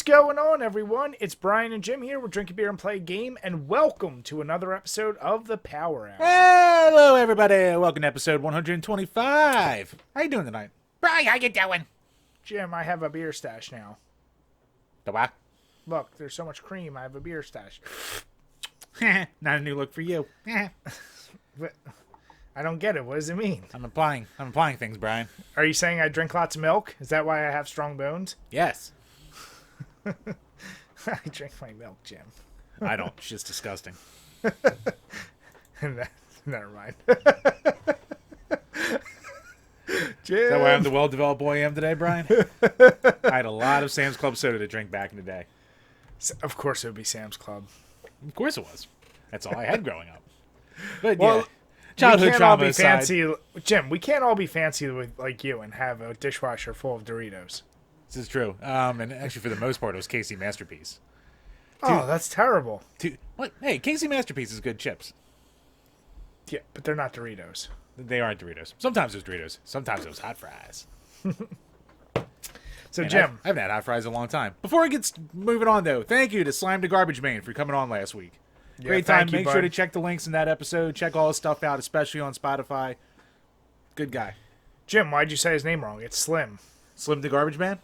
What's going on, everyone? It's Brian and Jim here with Drink a Beer and Play a Game, and welcome to another episode of the Power Hour. Hello, everybody. Welcome to episode 125. How you doing tonight? Brian, how you doing? Jim, I have a beer stash now. The what? Look, there's so much cream, I have a beer stash. Not a new look for you. But I don't get it. What does it mean? I'm applying things, Brian. Are you saying I drink lots of milk? Is that why I have strong bones? Yes. I drink my milk, Jim. I don't. It's just disgusting. Never mind. Jim. Is that why I'm the well-developed boy I am today, Brian? I had a lot of Sam's Club soda to drink back in the day. Of course it would be Sam's Club. Of course it was. That's all I had growing up. But well, yeah, childhood we can't trauma all be aside. fancy, Jim. We can't all be fancy with like you and have a dishwasher full of Doritos. This is true. And actually, for the most part, it was Casey Masterpiece. Oh, that's terrible. What? Hey, Casey Masterpiece is good chips. Yeah, but they're not Doritos. They aren't Doritos. Sometimes it was Doritos. Sometimes it was hot fries. So, Man, Jim. I haven't had hot fries in a long time. Before I get moving on, though, thank you to Slime the Garbage Man for coming on last week. Yeah, Great time. thank you, Make bud. sure to check the links in that episode. Check all his stuff out, especially on Spotify. Good guy. Jim, why'd you say his name wrong? It's Slim. Slim the Garbage Man?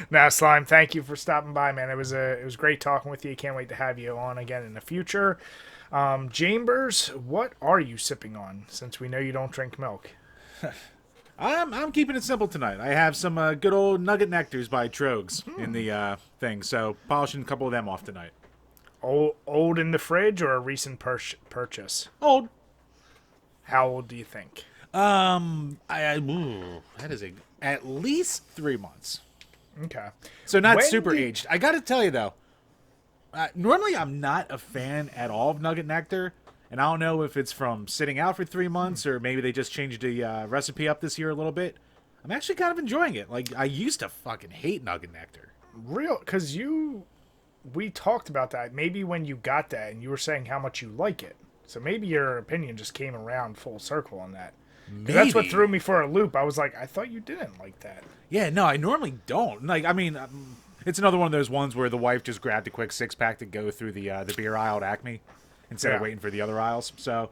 Now, Slime, thank you for stopping by, man. It was great talking with you. Can't wait to have you on again in the future. Chambers, what are you sipping on? Since we know you don't drink milk. I'm keeping it simple tonight. I have some good old Nugget Nectars by Troggs in the thing, so polishing a couple of them off tonight. Old in the fridge or a recent purchase? Old. How old do you think? That is at least 3 months. Okay. So not When super did- aged. I got to tell you though, normally I'm not a fan at all of Nugget Nectar, and I don't know if it's from sitting out for 3 months or maybe they just changed the recipe up this year a little bit. I'm actually kind of enjoying it. Like I used to fucking hate Nugget Nectar. Real, because we talked about that maybe when you got that and you were saying how much you like it. So maybe your opinion just came around full circle on that. 'Cause that's what Maybe. threw me for a loop. I was like, I thought you didn't like that. Yeah, no, I normally don't. Like, I mean, it's another one of those ones where the wife just grabbed a quick 6-pack to go through the beer aisle at Acme instead of Yeah. waiting for the other aisles. So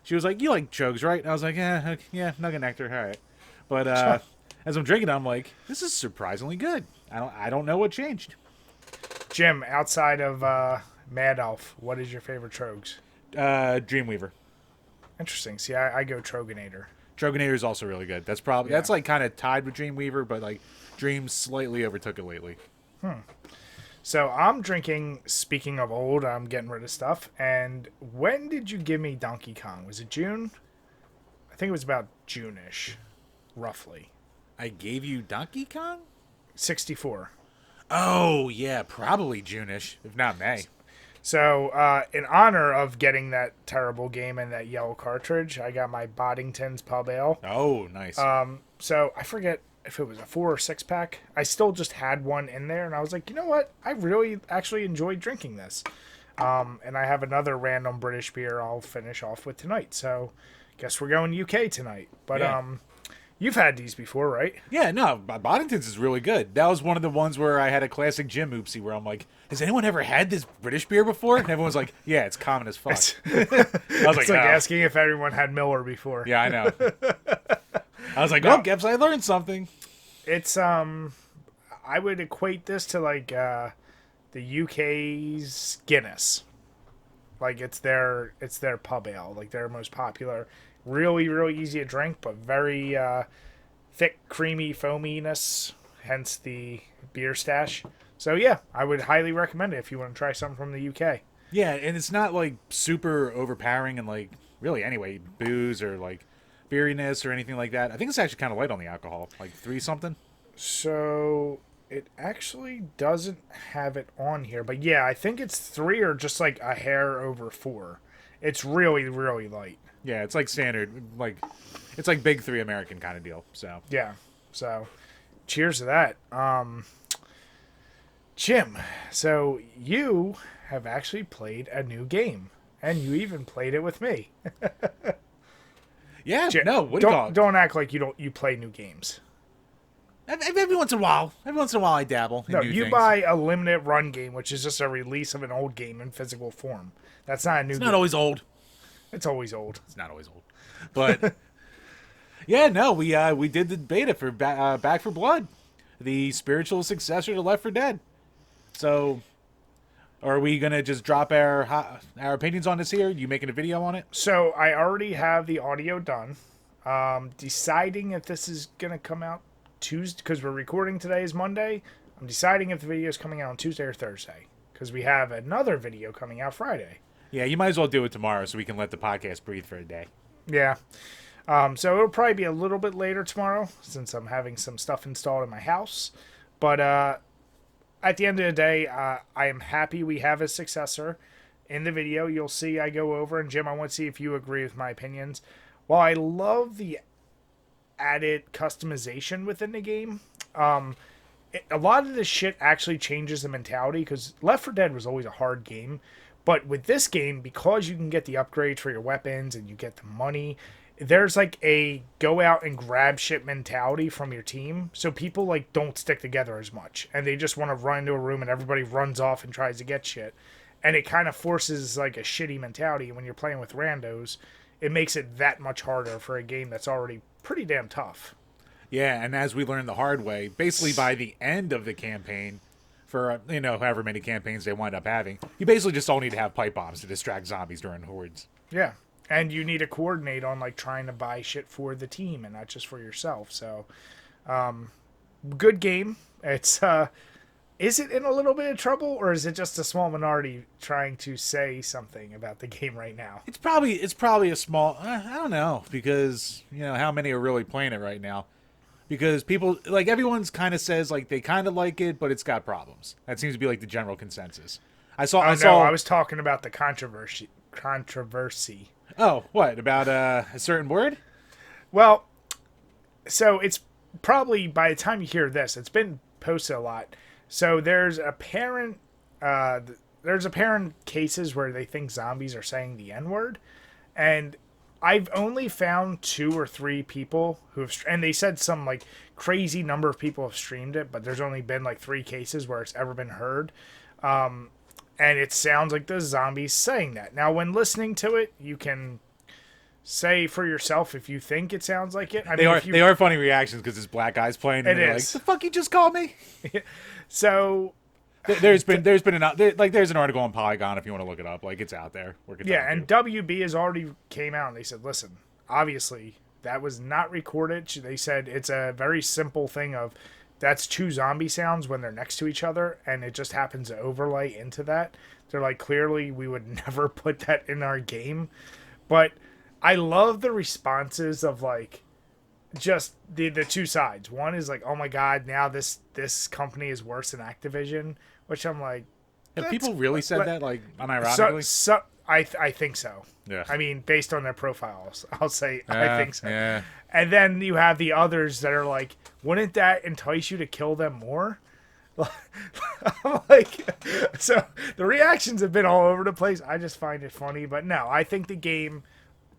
she was like, "You like Trogs, right?" And I was like, "Yeah, yeah, Nugget Nectar, all right." But as I'm drinking, I'm like, "This is surprisingly good." I don't know what changed. Jim, outside of Mad Elf, what is your favorite Trogs? Dreamweaver. Interesting. See, I go Troganator. Troganator is also really good. That's probably that's like kind of tied with Dreamweaver, but like Dream slightly overtook it lately. So I'm drinking, speaking of old, I'm getting rid of stuff. And when did you give me Donkey Kong? Was it June? I think it was about June-ish, roughly. I gave you Donkey Kong? 64. Oh yeah, probably June-ish, if not May. So, in honor of getting that terrible game and that yellow cartridge, I got my Boddington's Pub Ale. Oh, nice. So I forget if it was a 4 or 6-pack. I still just had one in there, and I was like, you know what? I really actually enjoyed drinking this. And I have another random British beer I'll finish off with tonight. So, guess we're going UK tonight. But Yeah. you've had these before, right? Yeah, no, Boddington's is really good. That was one of the ones where I had a classic Jim oopsie where I'm like, has anyone ever had this British beer before? And everyone's like, yeah, it's common as fuck. I was like, It's like "Oh." asking if everyone had Miller before. Yeah, I know. I was like, No. oh, guess I learned something. It's I would equate this to like the UK's Guinness. Like it's their pub ale, like their most popular. Really, really easy to drink, but very thick, creamy foaminess. Hence the beer stash. So yeah, I would highly recommend it if you want to try something from the UK. Yeah, and it's not like super overpowering and like really anyway, booze or like beeriness or anything like that. I think it's actually kind of light on the alcohol, like 3 something. So it actually doesn't have it on here, but yeah, I think it's 3 or just like a hair over 4. It's really, really light. Yeah, it's like standard, like it's like big 3 American kind of deal. So Yeah. So cheers to that. Jim, so you have actually played a new game, and you even played it with me. yeah, Jim, no, what do you call it? don't act like you play new games. Every once in a while. Every once in a while, I dabble in No, new you things. buy a limited run game, which is just a release of an old game in physical form. That's not a new It's game. not always old. It's always old. It's not always old. But yeah, no, we did the beta for Back for Blood, the spiritual successor to Left 4 Dead. So, are we gonna just drop our opinions on this here? You making a video on it? So I already have the audio done. Deciding if this is going to come out Tuesday, because we're recording today is Monday. I'm deciding if the video is coming out on Tuesday or Thursday, because we have another video coming out Friday. Yeah, you might as well do it tomorrow so we can let the podcast breathe for a day. Yeah. So it'll probably be a little bit later tomorrow, since I'm having some stuff installed in my house. But at the end of the day, I am happy we have a successor. In the video, you'll see I go over, and Jim, I want to see if you agree with my opinions. While I love the added customization within the game, a lot of this shit actually changes the mentality, because Left 4 Dead was always a hard game. But with this game, because you can get the upgrades for your weapons and you get the money, there's like a go out and grab shit mentality from your team. So people like don't stick together as much, and they just want to run into a room and everybody runs off and tries to get shit. And it kind of forces like a shitty mentality when you're playing with randos. It makes it that much harder for a game that's already pretty damn tough. Yeah, and as we learned the hard way, basically by the end of the campaign, for however many campaigns they wind up having, you basically just all need to have pipe bombs to distract zombies during hordes. Yeah, and you need to coordinate on like trying to buy shit for the team and not just for yourself. So, good game. It's is it in a little bit of trouble, or is it just a small minority trying to say something about the game right now? It's probably a small. I don't know, because how many are really playing it right now. Because people, like, everyone's kind of says like they kind of like it, but it's got problems. That seems to be like the general consensus. I was talking about the controversy. Oh, what about a certain word? Well, so it's probably by the time you hear this, it's been posted a lot. So there's apparent cases where they think zombies are saying the N-word, and I've only found 2 or 3 people who have, and they said some like crazy number of people have streamed it, but there's only been like 3 cases where it's ever been heard. And it sounds like the zombies saying that. Now, when listening to it, you can say for yourself if you think it sounds like it. They are funny reactions because this black guy's playing, and they're like, "The fuck you just called me?" So there's an article on Polygon if you want to look it up. Like, it's out there. Yeah, and WB has already came out and they said, listen, obviously that was not recorded. They said it's a very simple thing of that's 2 zombie sounds when they're next to each other, and it just happens to overlay into that. They're like, clearly we would never put that in our game. But I love the responses of like just the 2 sides. One is like, oh my god, now this company is worse than Activision, which I'm like, have people really said that, like, unironically? I think so. Yeah. I mean, based on their profiles, I'll say I think so. Yeah. And then you have the others that are like, wouldn't that entice you to kill them more? I'm like, so the reactions have been all over the place. I just find it funny, but no, I think the game,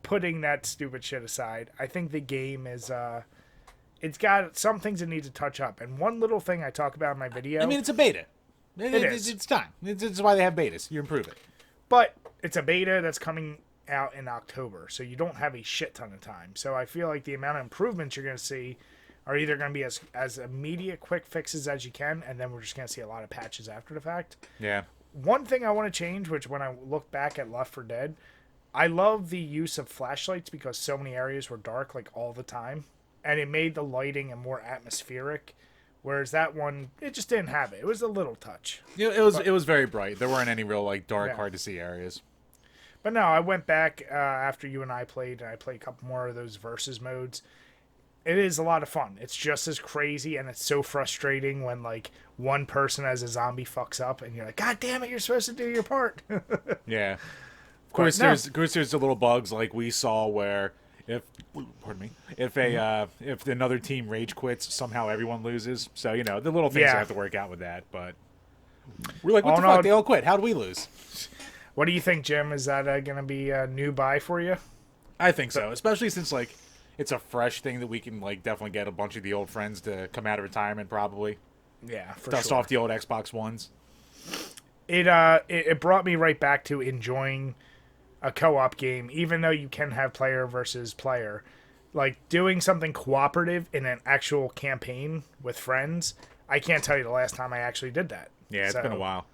putting that stupid shit aside, I think the game is it's got some things that need to touch up. And one little thing I talk about in my video, I mean, it's a beta. It's time. It's why they have betas. You improve it. But it's a beta that's coming out in October, so you don't have a shit ton of time. So I feel like the amount of improvements you're going to see are either going to be as immediate quick fixes as you can, and then we're just going to see a lot of patches after the fact. Yeah. One thing I want to change, which when I look back at Left 4 Dead, I love the use of flashlights because so many areas were dark like all the time, and it made the lighting and more atmospheric. Whereas that one, it just didn't have it. It was a little touch. It was very bright. There weren't any real like dark, hard to see areas. But no, I went back after you and I played, and I played a couple more of those versus modes. It is a lot of fun. It's just as crazy, and it's so frustrating when like one person as a zombie fucks up, and you're like, God damn it, you're supposed to do your part. Yeah. Of course, there's the little bugs like we saw where if another team rage quits, somehow everyone loses. So the little things you have to work out with that. But we're like, what the fuck? They all quit. How do we lose? What do you think, Jim? Is that going to be a new buy for you? I think so, especially since like it's a fresh thing that we can like definitely get a bunch of the old friends to come out of retirement probably. Yeah, for Dust sure. off the old Xbox Ones. It brought me right back to enjoying a co-op game, even though you can have player versus player. Like doing something cooperative in an actual campaign with friends. I can't tell you the last time I actually did that. Yeah, it's been a while.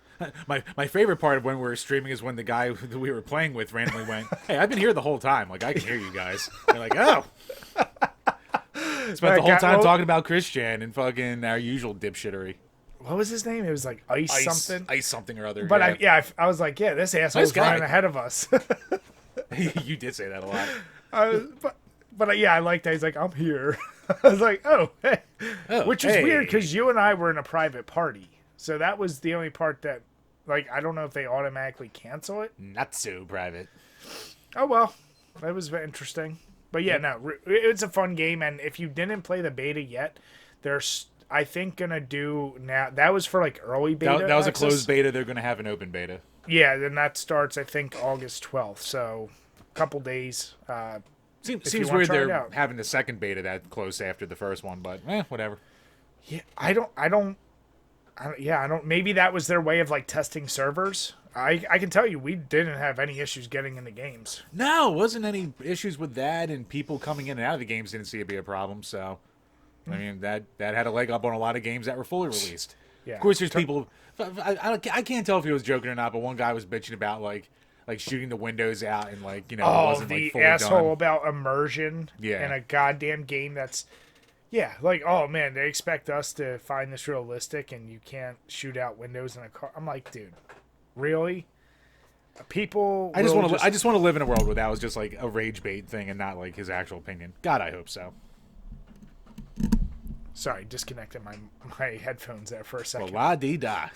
My favorite part of when we were streaming is when the guy that we were playing with randomly went, "Hey, I've been here the whole time. Like I can hear you guys." They're like, "Oh." Spent the whole time talking about Christian and fucking our usual dipshittery. What was his name? It was like Ice something or other. But I was like, yeah, this asshole's running ahead of us. You did say that a lot. But yeah, I liked that. He's like, I'm here. I was like, oh, hey. Which is weird because you and I were in a private party. So that was the only part that, like, I don't know if they automatically cancel it. Not so private. Oh, well. That was interesting. But yeah, no, it's a fun game. And if you didn't play the beta yet, there's, I think, going to do now. That was for, like, early beta. That was a closed beta. They're going to have an open beta. Yeah, then that starts, I think, August 12th. So a couple days. Seems weird they're having the second beta that close after the first one, but whatever. Yeah, I don't. Maybe that was their way of like testing servers. I can tell you, we didn't have any issues getting into games. No, wasn't any issues with that, and people coming in and out of the games didn't see it be a problem. So, I mean, that had a leg up on a lot of games that were fully released. Yeah. Of course, there's people. I can't tell if he was joking or not, but one guy was bitching about like shooting the windows out and like it wasn't like fully asshole done. About immersion in a goddamn game that's like, oh man, they expect us to find this realistic and you can't shoot out windows in a car. I'm like, dude, really? People I just want to live in a world where that was just like a rage bait thing and not like his actual opinion. God, I hope so. Sorry, disconnected my headphones there for a second. Well, la-dee-da.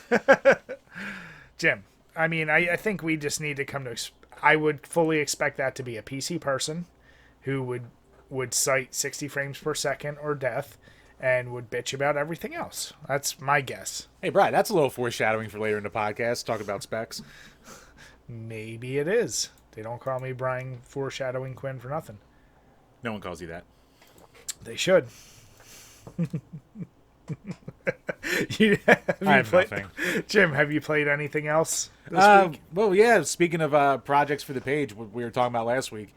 Jim, I mean, I think we just need to come to... I would fully expect that to be a PC person who would cite 60 frames per second or death and would bitch about everything else. That's my guess. Hey, Brad, that's a little foreshadowing for later in the podcast. Talk about specs. Maybe it is. They don't call me Brian Foreshadowing Quinn for nothing. No one calls you that. They should. I have nothing. Jim, have you played anything else this week? Well, yeah, speaking of projects for the page, what we were talking about last week,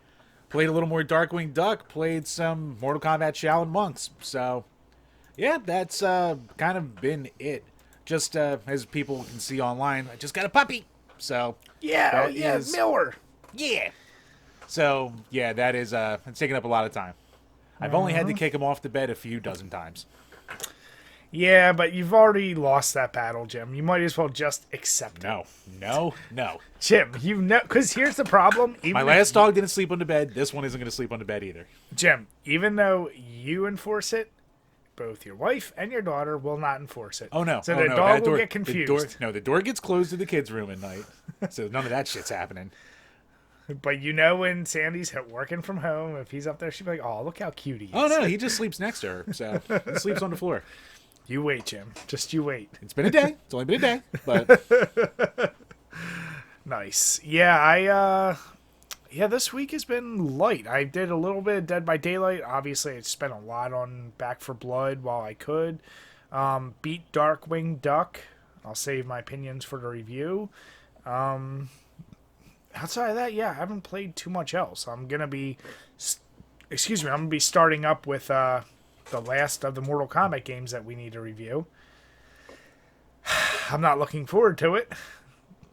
played a little more Darkwing Duck, played some Mortal Kombat Shaolin Monks. So, yeah, that's kind of been it. Just as people can see online, I just got a puppy. So, Miller. Yeah. So, yeah, that is it's taking up a lot of time. I've only had to kick him off the bed a few dozen times. Yeah, but you've already lost that battle, Jim. You might as well just accept it. No. Jim, because here's the problem. My last dog didn't sleep on the bed. This one isn't going to sleep on the bed either. Jim, even though you enforce it, both your wife and your daughter will not enforce it. Oh, no. So the dog will get confused. The door gets closed to the kids' room at night. So none of that shit's happening. But when Sandy's working from home, if he's up there, she'll be like, oh, look how cute he is. Oh, no, he just sleeps next to her. So he sleeps on the floor. You wait, Jim. Just you wait. It's been a day. It's only been a day. But nice. Yeah, this week has been light. I did a little bit of Dead by Daylight. Obviously, I spent a lot on Back 4 Blood while I could. Beat Darkwing Duck. I'll save my opinions for the review. Outside of that, I haven't played too much else. I'm going to be starting up with the last of the Mortal Kombat games that we need to review. I'm not looking forward to it.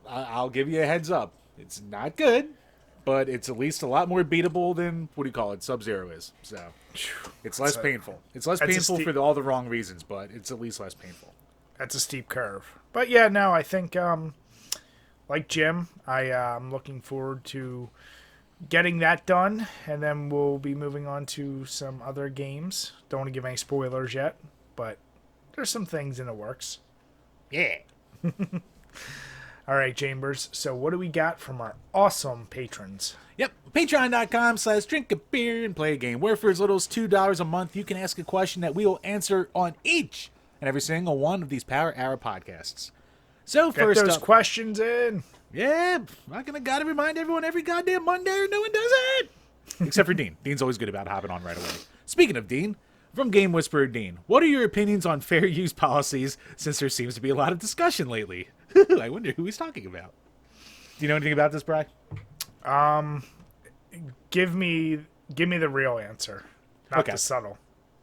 I'll give you a heads up. It's not good, but it's at least a lot more beatable than, Sub-Zero is. So it's less painful. It's less painful for all the wrong reasons, but it's at least less painful. That's a steep curve. But yeah, no, I think... like Jim, I'm looking forward to getting that done, and then we'll be moving on to some other games. Don't want to give any spoilers yet, but there's some things in the works. Yeah. All right, Chambers. So what do we got from our awesome patrons? Yep. Patreon.com/DrinkABeerandPlayAGame, where for as little as $2 a month, you can ask a question that we will answer on each and every single one of these Power Hour podcasts. So get first those questions in. Yeah, I gotta remind everyone every goddamn Monday or no one does it. Except for Dean. Dean's always good about hopping on right away. Speaking of Dean, from Game Whisperer Dean, what are your opinions on fair use policies since there seems to be a lot of discussion lately? I wonder who he's talking about. Do you know anything about this, Bri? Give me the real answer, not Okay. the subtle.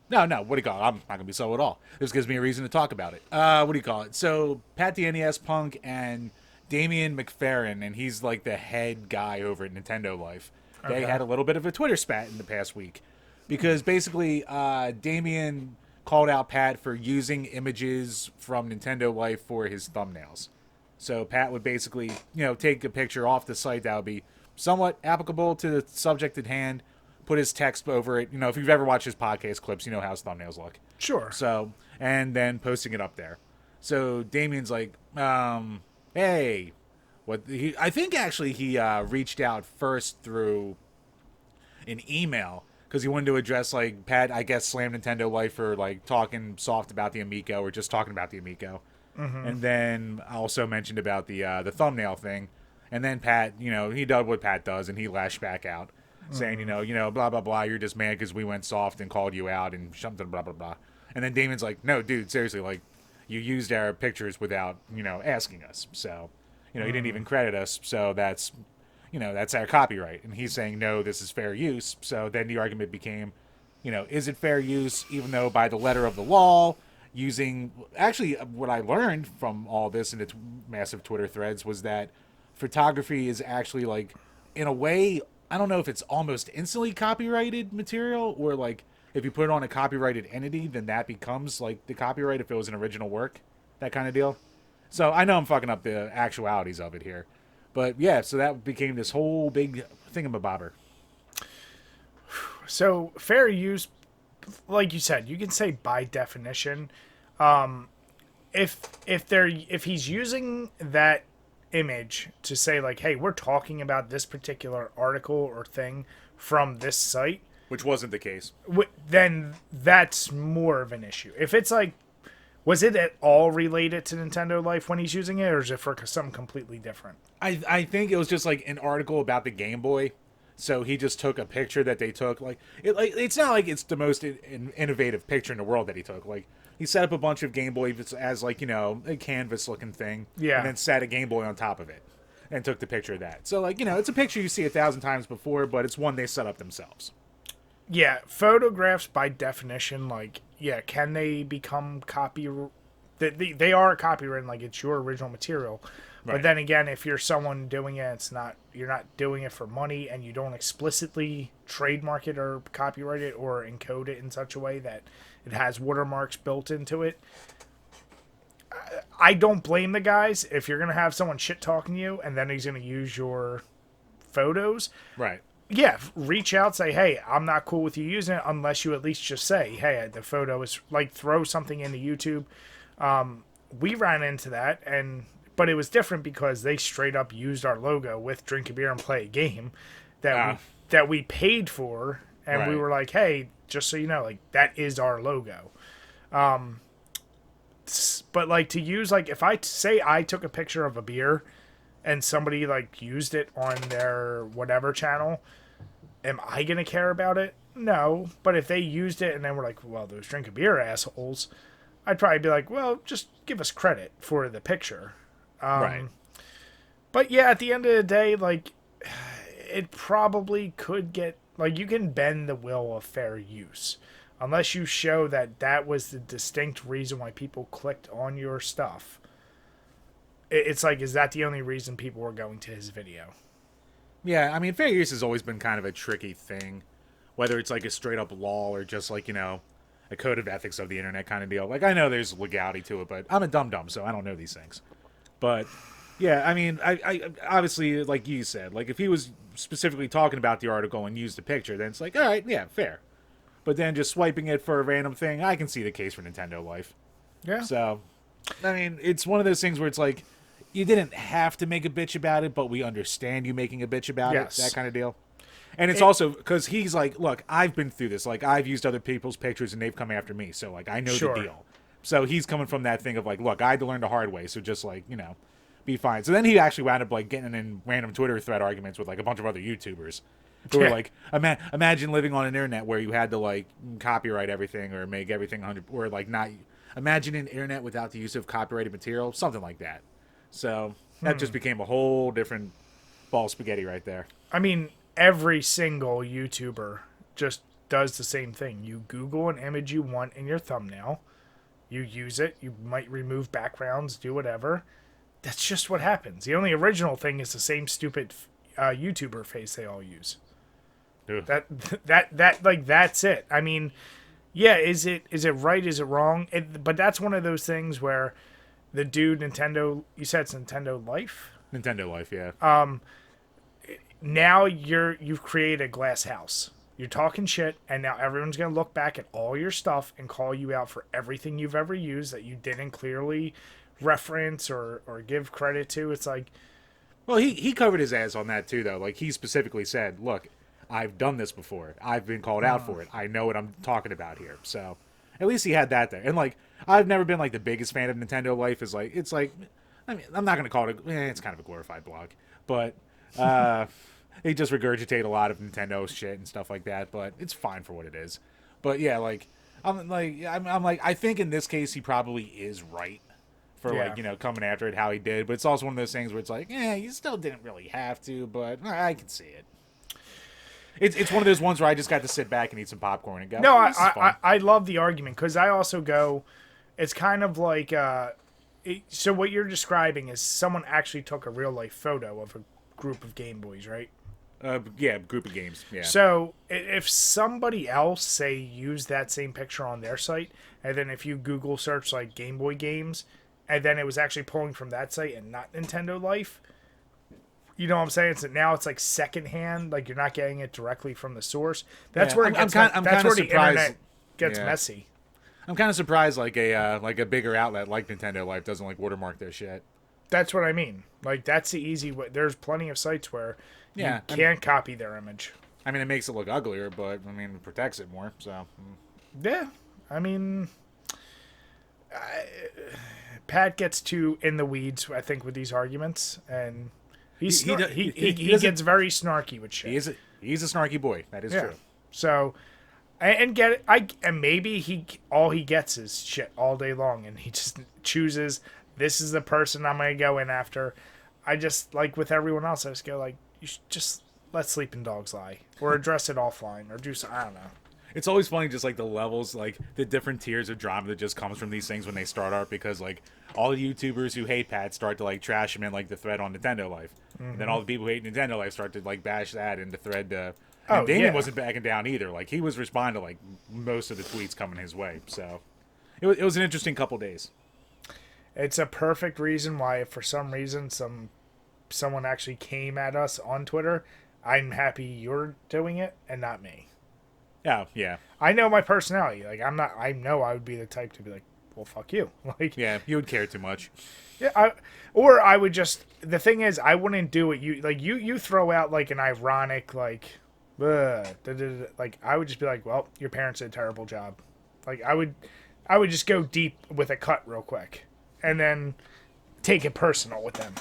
No, what do you call it? I'm not going to be so at all. This gives me a reason to talk about it. What do you call it? So, Pat the NES Punk and Damian McFerrin, and he's like the head guy over at Nintendo Life. They had a little bit of a Twitter spat in the past week. Because basically, Damian called out Pat for using images from Nintendo Life for his thumbnails. So Pat would basically, take a picture off the site that would be somewhat applicable to the subject at hand, put his text over it. If you've ever watched his podcast clips, you know how his thumbnails look. Sure. So, and then posting it up there. So Damien's like, hey, I think actually he reached out first through an email because he wanted to address, like, Pat, I guess, slammed Nintendo Life for, like, talking soft about the Amico or just talking about the Amico. Mm-hmm. And then I also mentioned about the thumbnail thing. And then Pat, he did what Pat does, and he lashed back out, saying, blah, blah, blah, you're just mad because we went soft and called you out and something, blah, blah, blah. And then Damon's like, no, dude, seriously, like, you used our pictures without, asking us. So, you didn't even credit us, so that's our copyright. And he's saying, no, this is fair use. So then the argument became, is it fair use, even though by the letter of the law, using... Actually, what I learned from all this in its massive Twitter threads was that photography is actually, like, in a way, I don't know if it's almost instantly copyrighted material, or, like, if you put it on a copyrighted entity, then that becomes, like, the copyright if it was an original work, that kind of deal. So I know I'm fucking up the actualities of it here. But, yeah, so that became this whole big thingamabobber. So, fair use, like you said, you can say by definition, if he's using that image to say, like, hey, we're talking about this particular article or thing from this site, which wasn't the case, then that's more of an issue. If it's like, was it at all related to Nintendo Life when he's using it, or is it for something completely different? I think it was just like an article about the Game Boy. So he just took a picture that they took. It's not like it's the most innovative picture in the world that he took. Like, he set up a bunch of Game Boys as, like, a canvas-looking thing. Yeah. And then sat a Game Boy on top of it and took the picture of that. So, like, it's a picture you see 1,000 times before, but it's one they set up themselves. Yeah, photographs by definition, like, yeah, can they become they are copywritten, like, it's your original material. Right. But then again, if you're someone doing it, you're not doing it for money, and you don't explicitly trademark it or copyright it or encode it in such a way that it has watermarks built into it. I don't blame the guys if you're going to have someone shit talking you and then he's going to use your photos. Right. Yeah, reach out, say, hey, I'm not cool with you using it unless you at least just say, hey, the photo is, like, throw something into YouTube. We ran into that, but it was different because they straight up used our logo with Drink a Beer and Play a Game that we paid for, and right. We were like, hey, just so you know, like, that is our logo. But, like, to use, like, if I say I took a picture of a beer and somebody, like, used it on their whatever channel, am I going to care about it? No. But if they used it and then were like, well, those Drink a Beer assholes, I'd probably be like, well, just give us credit for the picture. Right. But, yeah, at the end of the day, like, it probably could get, like, you can bend the will of fair use. Unless you show that that was the distinct reason why people clicked on your stuff. It's like, is that the only reason people were going to his video? Yeah, I mean, fair use has always been kind of a tricky thing. Whether it's like a straight up law or just like, a code of ethics of the internet kind of deal. Like, I know there's legality to it, but I'm a dum-dum, so I don't know these things. But, yeah, I mean, I obviously, like you said, like, if he was specifically talking about the article and used a picture, then it's like, all right, yeah, fair. But then just swiping it for a random thing, I can see the case for Nintendo Life. Yeah. So, I mean, it's one of those things where it's like, you didn't have to make a bitch about it, but we understand you making a bitch about it, that kind of deal. And it's also, because he's like, look, I've been through this. Like, I've used other people's pictures, and they've come after me. So, like, I know the deal. So he's coming from that thing of, like, look, I had to learn the hard way, so just, like, be fine. So then he actually wound up, like, getting in random Twitter thread arguments with, like, a bunch of other YouTubers. Who were like, imagine living on an internet where you had to like copyright everything or make everything 100 or like not. Imagine an internet without the use of copyrighted material, something like that. So that just became a whole different ball of spaghetti right there. I mean, every single YouTuber just does the same thing. You Google an image you want in your thumbnail, you use it, you might remove backgrounds, do whatever. That's just what happens. The only original thing is the same stupid YouTuber face they all use. Ugh. That like that's it. I mean, yeah, is it right? Is it wrong? But that's one of those things where the dude Nintendo, you said it's Nintendo Life. Nintendo Life, yeah. Now you've created a glass house. You're talking shit, and now everyone's gonna look back at all your stuff and call you out for everything you've ever used that you didn't clearly reference or give credit to. It's like, well, he covered his ass on that too, though. Like he specifically said, "Look, I've done this before. I've been called out for it. I know what I'm talking about here." So at least he had that there. And like I've never been like the biggest fan of Nintendo Life. It's like I mean I'm not gonna call it it's kind of a glorified blog, but they just regurgitate a lot of Nintendo shit and stuff like that. But it's fine for what it is. But yeah, like I'm like I think in this case he probably is right for like coming after it how he did. But it's also one of those things where it's like you still didn't really have to, but I can see it. It's one of those ones where I just got to sit back and eat some popcorn and go. No, I love the argument because I also go. It's kind of like so what you're describing is someone actually took a real life photo of a group of Game Boys, right? Yeah, group of games. Yeah. So if somebody else say used that same picture on their site, and then if you Google search like Game Boy games, and then it was actually pulling from that site and not Nintendo Life. You know what I'm saying? Now it's like secondhand, like you're not getting it directly from the source. That's where it gets. That's where the internet gets messy. I'm kind of surprised, like a bigger outlet like Nintendo Life doesn't like watermark their shit. That's what I mean. Like that's the easy way. There's plenty of sites where you can't copy their image. I mean, it makes it look uglier, but I mean, it protects it more. So yeah, I mean, Pat gets too in the weeds, I think, with these arguments, and. He gets very snarky with shit. He's a snarky boy. That is true. So, and maybe all he gets is shit all day long, and he just chooses this is the person I'm gonna go in after. I just like with everyone else, I just go like you should just let sleeping dogs lie or address it offline or do something. I don't know. It's always funny, just like the levels, like the different tiers of drama that just comes from these things when they start out, because like all the YouTubers who hate Pat start to like trash him in like the thread on Nintendo Life, and then all the people who hate Nintendo Life start to like bash that in the thread. And Damien wasn't backing down either. Like he was responding to like most of the tweets coming his way. So it was an interesting couple days. It's a perfect reason why, if for some reason someone actually came at us on Twitter, I'm happy you're doing it and not me. Oh, yeah. I know my personality. Like, I know I would be the type to be like, well, fuck you. Like, yeah, you would care too much. Yeah, I would just, the thing is, I wouldn't do it. You throw out like an ironic, like, like, I would just be like, well, your parents did a terrible job. Like, I would just go deep with a cut real quick and then take it personal with them.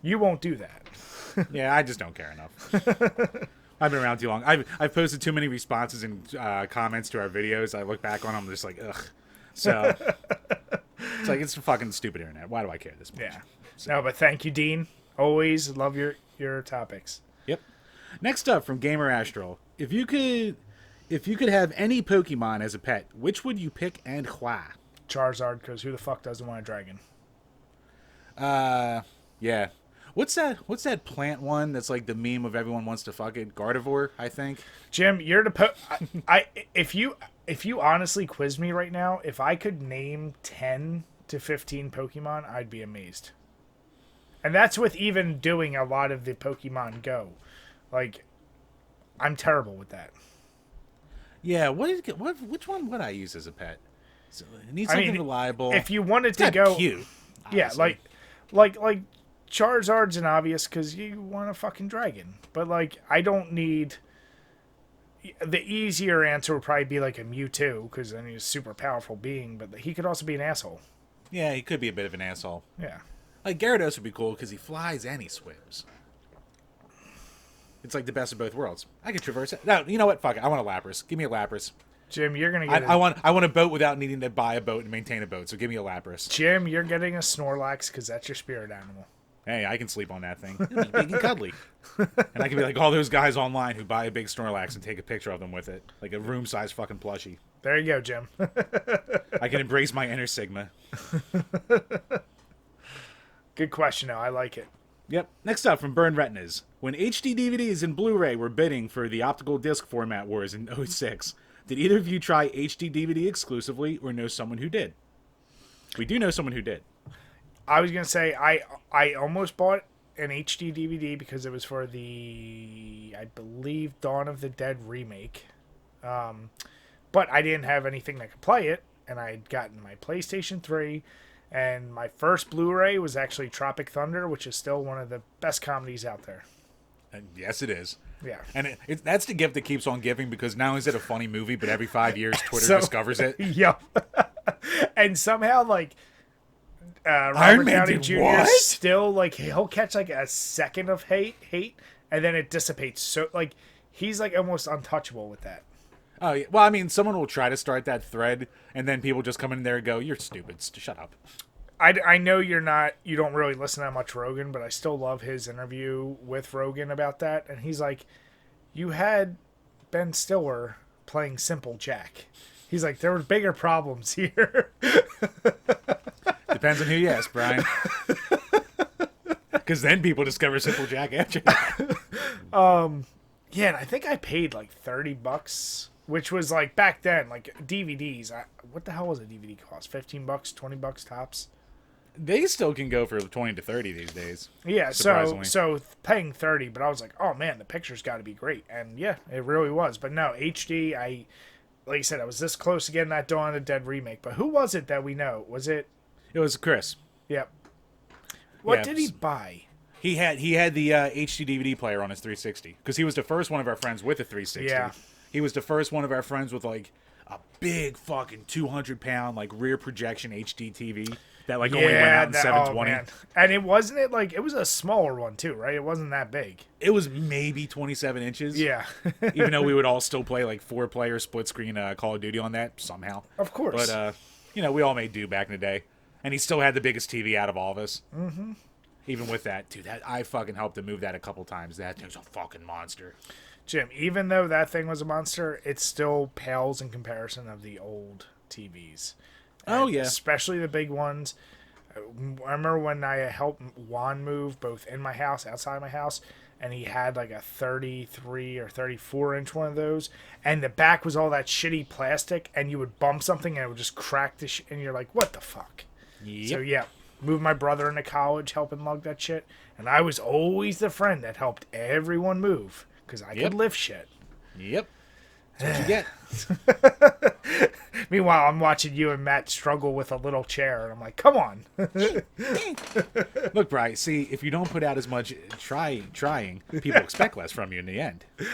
You won't do that. Yeah, I just don't care enough. I've been around too long. I've posted too many responses and comments to our videos. I look back on them, I'm just like, ugh. So it's like, it's a fucking stupid internet. Why do I care this much? Yeah. So. No, but thank you, Dean. Always love your topics. Yep. Next up from Gamer Astral, if you could have any Pokemon as a pet, which would you pick and why? Charizard, because who the fuck doesn't want a dragon? Yeah. What's that plant one that's like the meme of everyone wants to fuck it? Gardevoir, I think. Jim, you're the if you honestly quiz me right now, if I could name 10 to 15 Pokemon, I'd be amazed. And that's with even doing a lot of the Pokemon Go. Like, I'm terrible with that. Yeah, which one would I use as a pet? So it needs something reliable. If you wanted to go cute. Yeah, like Charizard's an obvious because you want a fucking dragon. But, like, I don't need... The easier answer would probably be, like, a Mewtwo, because then he's a super powerful being, but he could also be an asshole. Yeah, he could be a bit of an asshole. Yeah. Like, Gyarados would be cool because he flies and he swims. It's like the best of both worlds. I can traverse it. No, you know what? Fuck it. I want a Lapras. Give me a Lapras. Jim, you're gonna get. I want a boat without needing to buy a boat and maintain a boat. So give me a Lapras. Jim, you're getting a Snorlax because that's your spirit animal. Hey, I can sleep on that thing. It'll be big and cuddly. And I can be like all those guys online who buy a big Snorlax and take a picture of them with it. Like a room-sized fucking plushie. There you go, Jim. I can embrace my inner Sigma. Good question, though. I like it. Yep. Next up from Burn Retinas. When HD DVDs and Blu-ray were bidding for the optical disc format wars in '06, did either of you try HD DVD exclusively or know someone who did? We do know someone who did. I was going to say, I almost bought an HD DVD because it was for the, I believe, Dawn of the Dead remake. But I didn't have anything that could play it, and I had gotten my PlayStation 3, and my first Blu-ray was actually Tropic Thunder, which is still one of the best comedies out there. And yes, it is. Yeah. And that's the gift that keeps on giving, because not only is it a funny movie, but every 5 years Twitter discovers it. Yep. And somehow, like, Iron Robert Man Downey did Jr. what? still, like, he'll catch, like, a second of hate, and then it dissipates. So, like, he's, like, almost untouchable with that. Oh, yeah. Well, I mean, someone will try to start that thread, and then people just come in there and go, "You're stupid. Shut up." I know you don't really listen that much Rogan, but I still love his interview with Rogan about that. And he's like, you had Ben Stiller playing Simple Jack. He's like, there were bigger problems here. Depends on who you ask, Brian. Because then people discover Simple Jack after that. Yeah, and I think I paid like $30, which was like back then, like DVDs. What the hell was a DVD cost? $15, $20 tops. They still can go for 20 to 30 these days. Yeah, so paying 30, but I was like, oh man, the picture's got to be great, and yeah, it really was. But no, HD, like I said, I was this close to getting that Dawn of the Dead remake. But who was it that we know? Was it? It was Chris. Yep. What did he buy? He had the HD DVD player on his 360 because he was the first one of our friends with a 360. Yeah. He was the first one of our friends with like a big fucking 200-pound like rear projection HD TV that like only went out in 720. Man. And it was a smaller one too, right? It wasn't that big. It was maybe 27 inches. Yeah. Even though we would all still play like 4-player split screen Call of Duty on that somehow. Of course. But we all made do back in the day, and he still had the biggest TV out of all of us. Mm-hmm. Even with that, dude, I fucking helped him move that a couple times. That thing's a fucking monster. Jim, even though that thing was a monster, it still pales in comparison of the old TVs. Oh, yeah. Especially the big ones. I remember when I helped Juan move both in my house, outside my house, and he had like a 33 or 34-inch one of those, and the back was all that shitty plastic, and you would bump something and it would just crack and you're like, what the fuck? Yep. So, yeah. Moved my brother into college, helping lug that shit. And I was always the friend that helped everyone move because I could lift shit. Yep. That's what you get. Meanwhile, I'm watching you and Matt struggle with a little chair. And I'm like, come on. Look, Brian, see, if you don't put out as much trying, people expect less from you in the end. You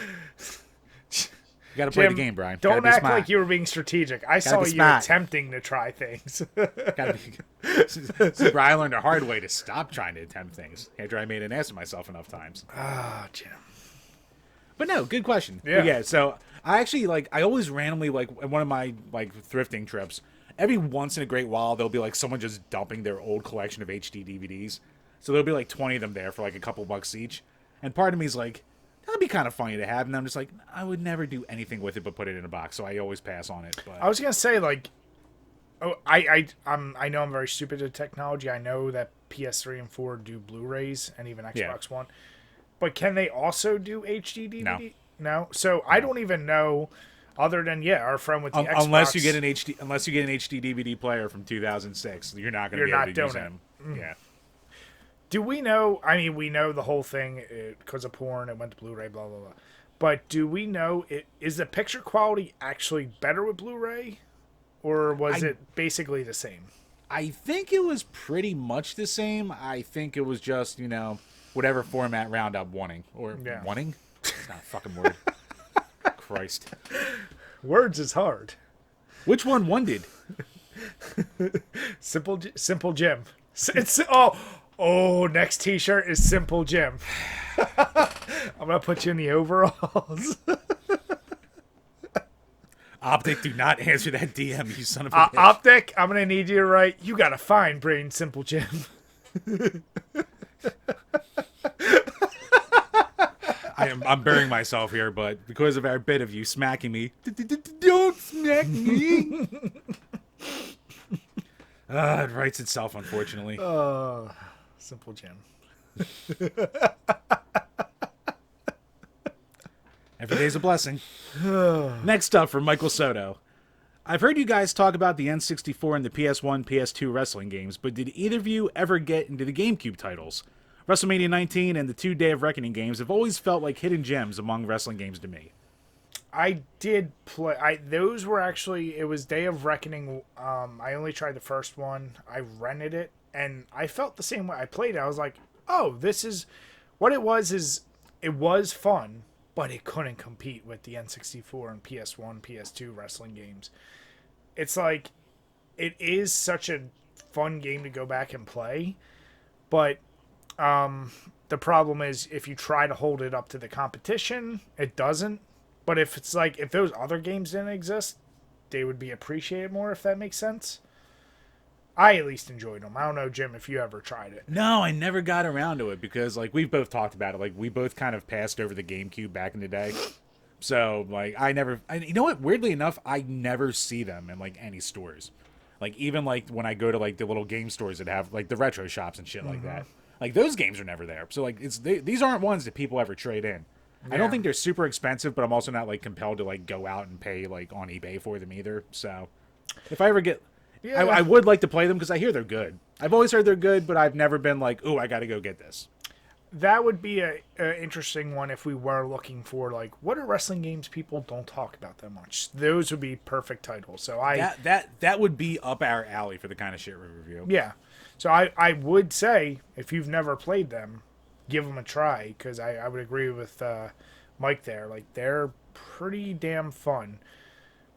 gotta play the game, Brian. Don't act like you were being strategic. I saw you attempting to try things. See, Brian learned a hard way to stop trying to attempt things after I made an ass of myself enough times. Ah, Jim. But no, good question. Yeah. Yeah. So I actually I always randomly at one of my thrifting trips. Every once in a great while, there'll be someone just dumping their old collection of HD DVDs. So there'll be 20 of them there for a couple bucks each. And part of me is like, that'd be kind of funny to have, and I'm just like, I would never do anything with it but put it in a box, so I always pass on it. But I was gonna say I know I'm very stupid at technology. I know that PS3 and 4 do Blu-rays and even Xbox One, but can they also do HD DVD? No. So I don't even know, other than our friend with the Xbox. Unless you get an HD DVD player from 2006, you're not going to be able to use them. Yeah. Do we know, I mean, we know the whole thing because of porn, it went to Blu-ray, blah, blah, blah. But do we know, is the picture quality actually better with Blu-ray? Or was it basically the same? I think it was pretty much the same. I think it was just, whatever format Roundup wanting. Wanting? It's not a fucking word. Christ. Words is hard. Which one won-did? Simple Jim. It's, next t-shirt is Simple Jim. I'm gonna put you in the overalls. Optic, do not answer that DM, you son of a bitch. Optic, I'm gonna need you to write. You got a fine brain, Simple Jim. I'm burying myself here, but because of our bit of you smacking me, don't smack me. It writes itself, unfortunately. Simple Jim. Every day's a blessing. Next up from Michael Soto. I've heard you guys talk about the N64 and the PS1, PS2 wrestling games, but did either of you ever get into the GameCube titles? WrestleMania 19 and the 2 Day of Reckoning games have always felt like hidden gems among wrestling games to me. I did play. Those were actually. It was Day of Reckoning. I only tried the first one. I rented it, and I felt the same way. I played it. I was like, "Oh, this is what it was." Is it was fun, but it couldn't compete with the N64 and PS1, PS2 wrestling games. It's like it is such a fun game to go back and play, but the problem is if you try to hold it up to the competition, it doesn't. But if it's like, if those other games didn't exist, they would be appreciated more, if that makes sense. I at least enjoyed them. I don't know, Jim, if you ever tried it. No, I never got around to it because, like, we've both talked about it. Like, we both kind of passed over the GameCube back in the day. So, like, you know what? Weirdly enough, I never see them in, like, any stores. Like, even, like, when I go to, like, the little game stores that have, like, the retro shops and shit like that. Like, those games are never there. So, like, these aren't ones that people ever trade in. Yeah. I don't think they're super expensive, but I'm also not, like, compelled to, like, go out and pay, like, on eBay for them either. So, if I ever get... Yeah. I would like to play them because I hear they're good. I've always heard they're good, but I've never been like, ooh, I got to go get this. That would be a interesting one if we were looking for, like, what are wrestling games people don't talk about that much? Those would be perfect titles. So that would be up our alley for the kind of shit we review. Yeah. So I would say, if you've never played them, give them a try, because I would agree with Mike there. Like, they're pretty damn fun.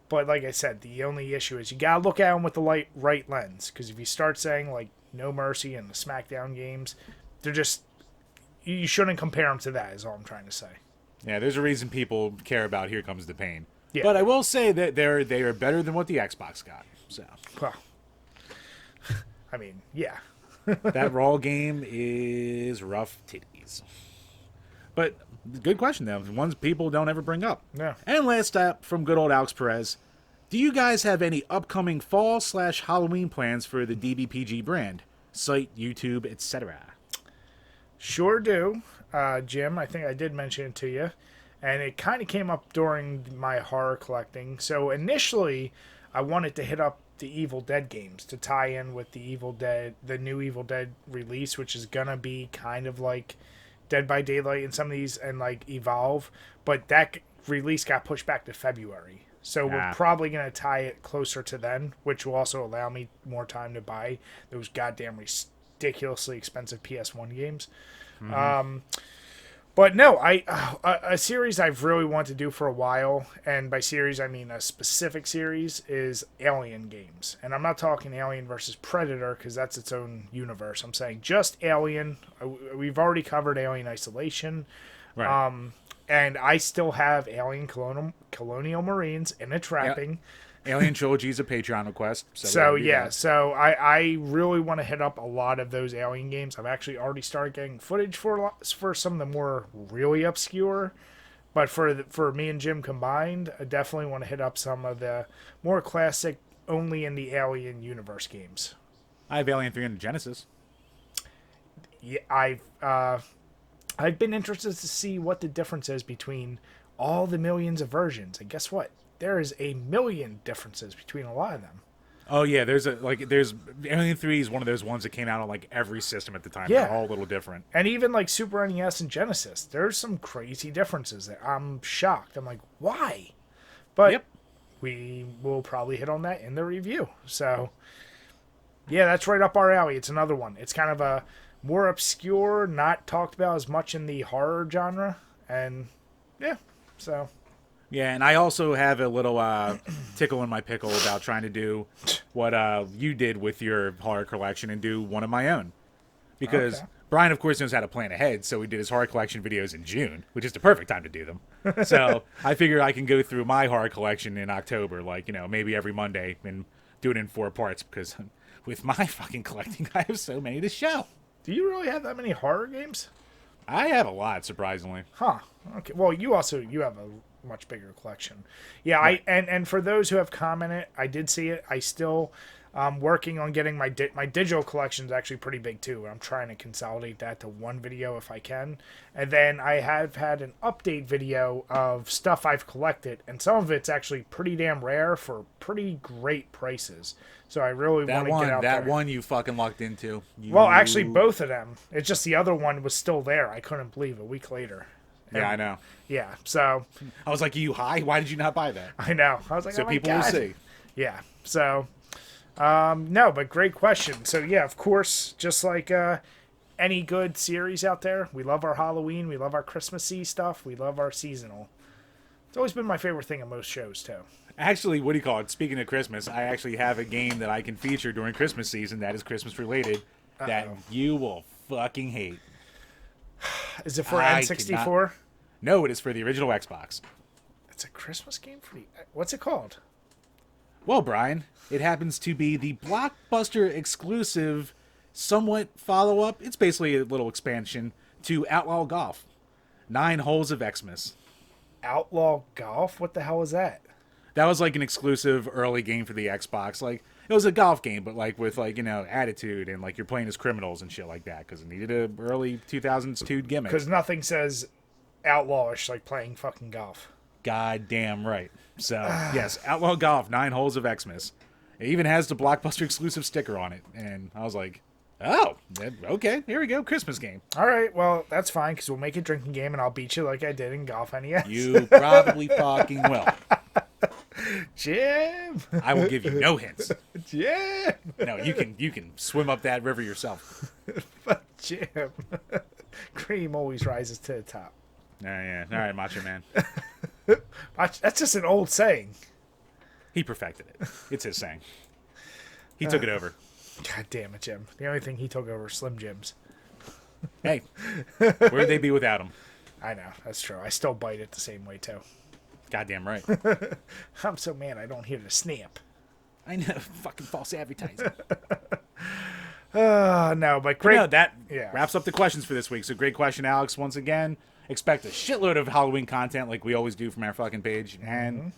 But like I said, the only issue is you gotta look at them with the right lens. Because if you start saying, like, No Mercy and the SmackDown games, they're just... You shouldn't compare them to that, is all I'm trying to say. Yeah, there's a reason people care about Here Comes the Pain. Yeah. But I will say that they are better than what the Xbox got. So, well, I mean, yeah. That Raw game is rough titties. But... Good question, though. Ones people don't ever bring up. Yeah. And last up, from good old Alex Perez, do you guys have any upcoming fall/Halloween plans for the DBPG brand? Site, YouTube, etc. Sure do, Jim. I think I did mention it to you. And it kind of came up during my horror collecting. So initially, I wanted to hit up the Evil Dead games to tie in with the new Evil Dead release, which is going to be kind of like Dead by Daylight and some of these, and like Evolve, but that release got pushed back to February. So we're probably going to tie it closer to then, which will also allow me more time to buy those goddamn ridiculously expensive PS1 games. Mm-hmm. But no, a series I've really wanted to do for a while, and by series I mean a specific series, is Alien games. And I'm not talking Alien versus Predator, because that's its own universe. I'm saying just Alien. We've already covered Alien Isolation. Right. And I still have Alien Colonial Marines in a trapping. Alien Trilogy is a Patreon request. So I really want to hit up a lot of those Alien games. I've actually already started getting footage for some of the more really obscure, but for me and Jim combined, I definitely want to hit up some of the more classic, only in the Alien universe games. I have Alien 3 on the Genesis. Yeah, I've been interested to see what the difference is between all the millions of versions, and guess what? There is a million differences between a lot of them. Oh yeah, there's Alien 3 is one of those ones that came out on like every system at the time. Yeah. They're all a little different. And even like Super NES and Genesis, there's some crazy differences there. I'm shocked. I'm like, why? But we will probably hit on that in the review. So yeah, that's right up our alley. It's another one. It's kind of a more obscure, not talked about as much in the horror genre. And yeah, so... Yeah, and I also have a little tickle in my pickle about trying to do what you did with your horror collection and do one of my own. Because Brian, of course, knows how to plan ahead, so we did his horror collection videos in June, which is the perfect time to do them. So I figure I can go through my horror collection in October, like, maybe every Monday, and do it in 4 parts, because with my fucking collecting, I have so many to show. Do you really have that many horror games? I have a lot, surprisingly. Huh. Okay. Well, you have a much bigger collection. Yeah, right. And for those who have commented, I did see it. I still working on getting my digital collection is actually pretty big too. I'm trying to consolidate that to one video if I can. And then I have had an update video of stuff I've collected, and some of it's actually pretty damn rare for pretty great prices. So I really want to get out there. That one you fucking locked into. Well, actually, both of them. It's just the other one was still there. I couldn't believe a week later. Yeah, I know. Yeah, so I was like, "Are you high? Why did you not buy that?" I know. I was like, so oh my people God. will see. Yeah. So, no, but great question. So yeah, of course, just like any good series out there, we love our Halloween, we love our Christmassy stuff, we love our seasonal. It's always been my favorite thing in most shows too. Actually, what do you call it? Speaking of Christmas, I actually have a game that I can feature during Christmas season that is Christmas related that you will fucking hate. Is it for N64? No, it is for the original Xbox. It's a Christmas game for the... What's it called? Well, Brian, it happens to be the Blockbuster exclusive, somewhat follow-up. It's basically a little expansion to Outlaw Golf. 9 Holes of Xmas. Outlaw Golf? What the hell is that? That was like an exclusive early game for the Xbox. Like, it was a golf game, but like with like, attitude and like you're playing as criminals and shit like that because it needed a early 2000s dude gimmick. Because nothing says outlawish like playing fucking golf. Goddamn right. So, yes, Outlaw Golf, 9 Holes of Xmas. It even has the Blockbuster exclusive sticker on it. And I was like, oh, okay, here we go, Christmas game. All right, well, that's fine because we'll make a drinking game and I'll beat you like I did in golf NES. You probably fucking will. Jim! I will give you no hints. Jim! No, you can swim up that river yourself. But Jim. Cream always rises to the top. Yeah. All right, Macho Man. That's just an old saying. He perfected it. It's his saying. He took it over. God damn it, Jim. The only thing he took over was Slim Jims. Hey, where'd they be without him? I know, that's true. I still bite it the same way, too. Goddamn right. I'm so mad I don't hear the snap. I know, fucking false advertising. No, but great. That wraps up the questions for this week. So great question, Alex, once again. Expect a shitload of Halloween content like we always do from our fucking page. And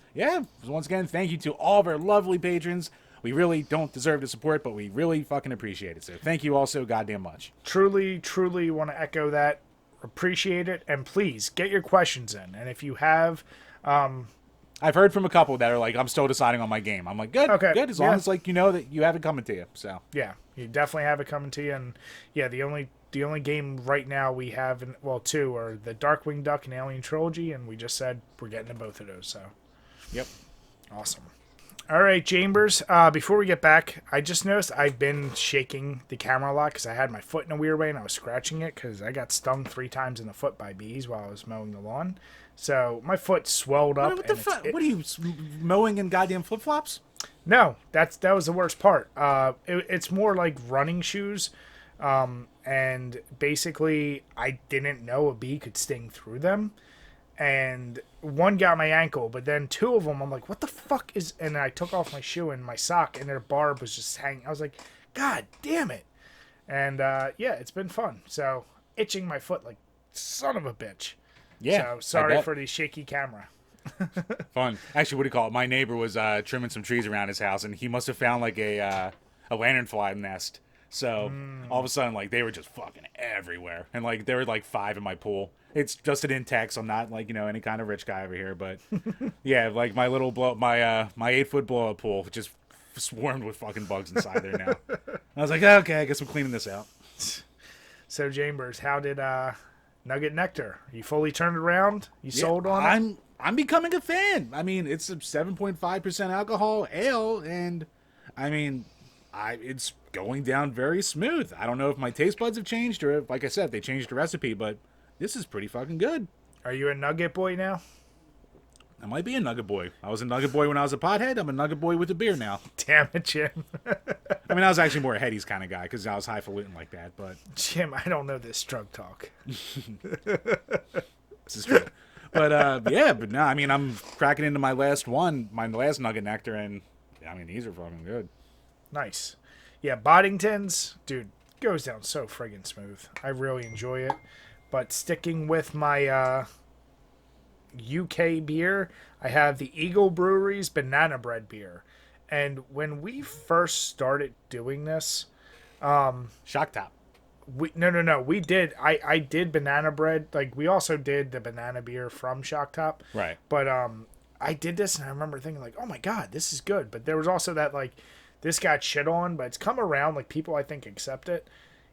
once again, thank you to all of our lovely patrons. We really don't deserve the support, but we really fucking appreciate it. So thank you all so goddamn much. Truly, truly want to echo that. Appreciate it. And please, get your questions in. And if you have... I've heard from a couple that are like, I'm still deciding on my game. I'm like, good, good. As long as like you know that you have it coming to you. So yeah, you definitely have it coming to you. And yeah, the only game right now we have, two are the Darkwing Duck and Alien Trilogy, and we just said we're getting to both of those. So yep, awesome. All right, Chambers. Before we get back, I just noticed I've been shaking the camera a lot because I had my foot in a weird way and I was scratching it because I got stung 3 times in the foot by bees while I was mowing the lawn. So my foot swelled up. What the fuck? What are you mowing in goddamn flip flops? No, that was the worst part. It's more like running shoes, and basically I didn't know a bee could sting through them, and one got my ankle, but then 2 of them I'm like, what the fuck is? And I took off my shoe and my sock, and their barb was just hanging. I was like, God damn it! And it's been fun. So itching my foot like son of a bitch. Yeah. So sorry for the shaky camera. Fun. Actually, what do you call it? My neighbor was trimming some trees around his house, and he must have found like a lanternfly nest. So all of a sudden, like they were just fucking everywhere, and like there were like 5 in my pool. It's just an Intex. I'm not like any kind of rich guy over here, but yeah, like my little my 8-foot blow up pool just swarmed with fucking bugs inside there now. I was like, okay, I guess I'm cleaning this out. So Chambers, how did Nugget Nectar? You fully turned around? You sold on it? I'm becoming a fan. I mean, it's a 7.5% alcohol ale, and I mean, it's going down very smooth. I don't know if my taste buds have changed or if, like I said, they changed the recipe, but this is pretty fucking good. Are you a Nugget boy now? I might be a nugget boy. I was a nugget boy when I was a pothead. I'm a nugget boy with a beer now. Damn it, Jim. I mean, I was actually more a Headies kind of guy because I was highfalutin like that. But Jim, I don't know this drug talk. this is true. But yeah, but no, I mean, I'm cracking into my last nugget nectar, and I mean, these are fucking good. Nice. Yeah, Boddington's, dude, goes down so friggin' smooth. I really enjoy it. But sticking with my UK beer, I have the Eagle Brewery's Banana Bread beer. And when we first started doing this, Shock Top. No. We did. I did banana bread. Like, we also did the banana beer from Shock Top. Right. But I did this, and I remember thinking, like, oh my god, this is good. But there was also that, like, this got shit on, but it's come around. Like, people, I think, accept it.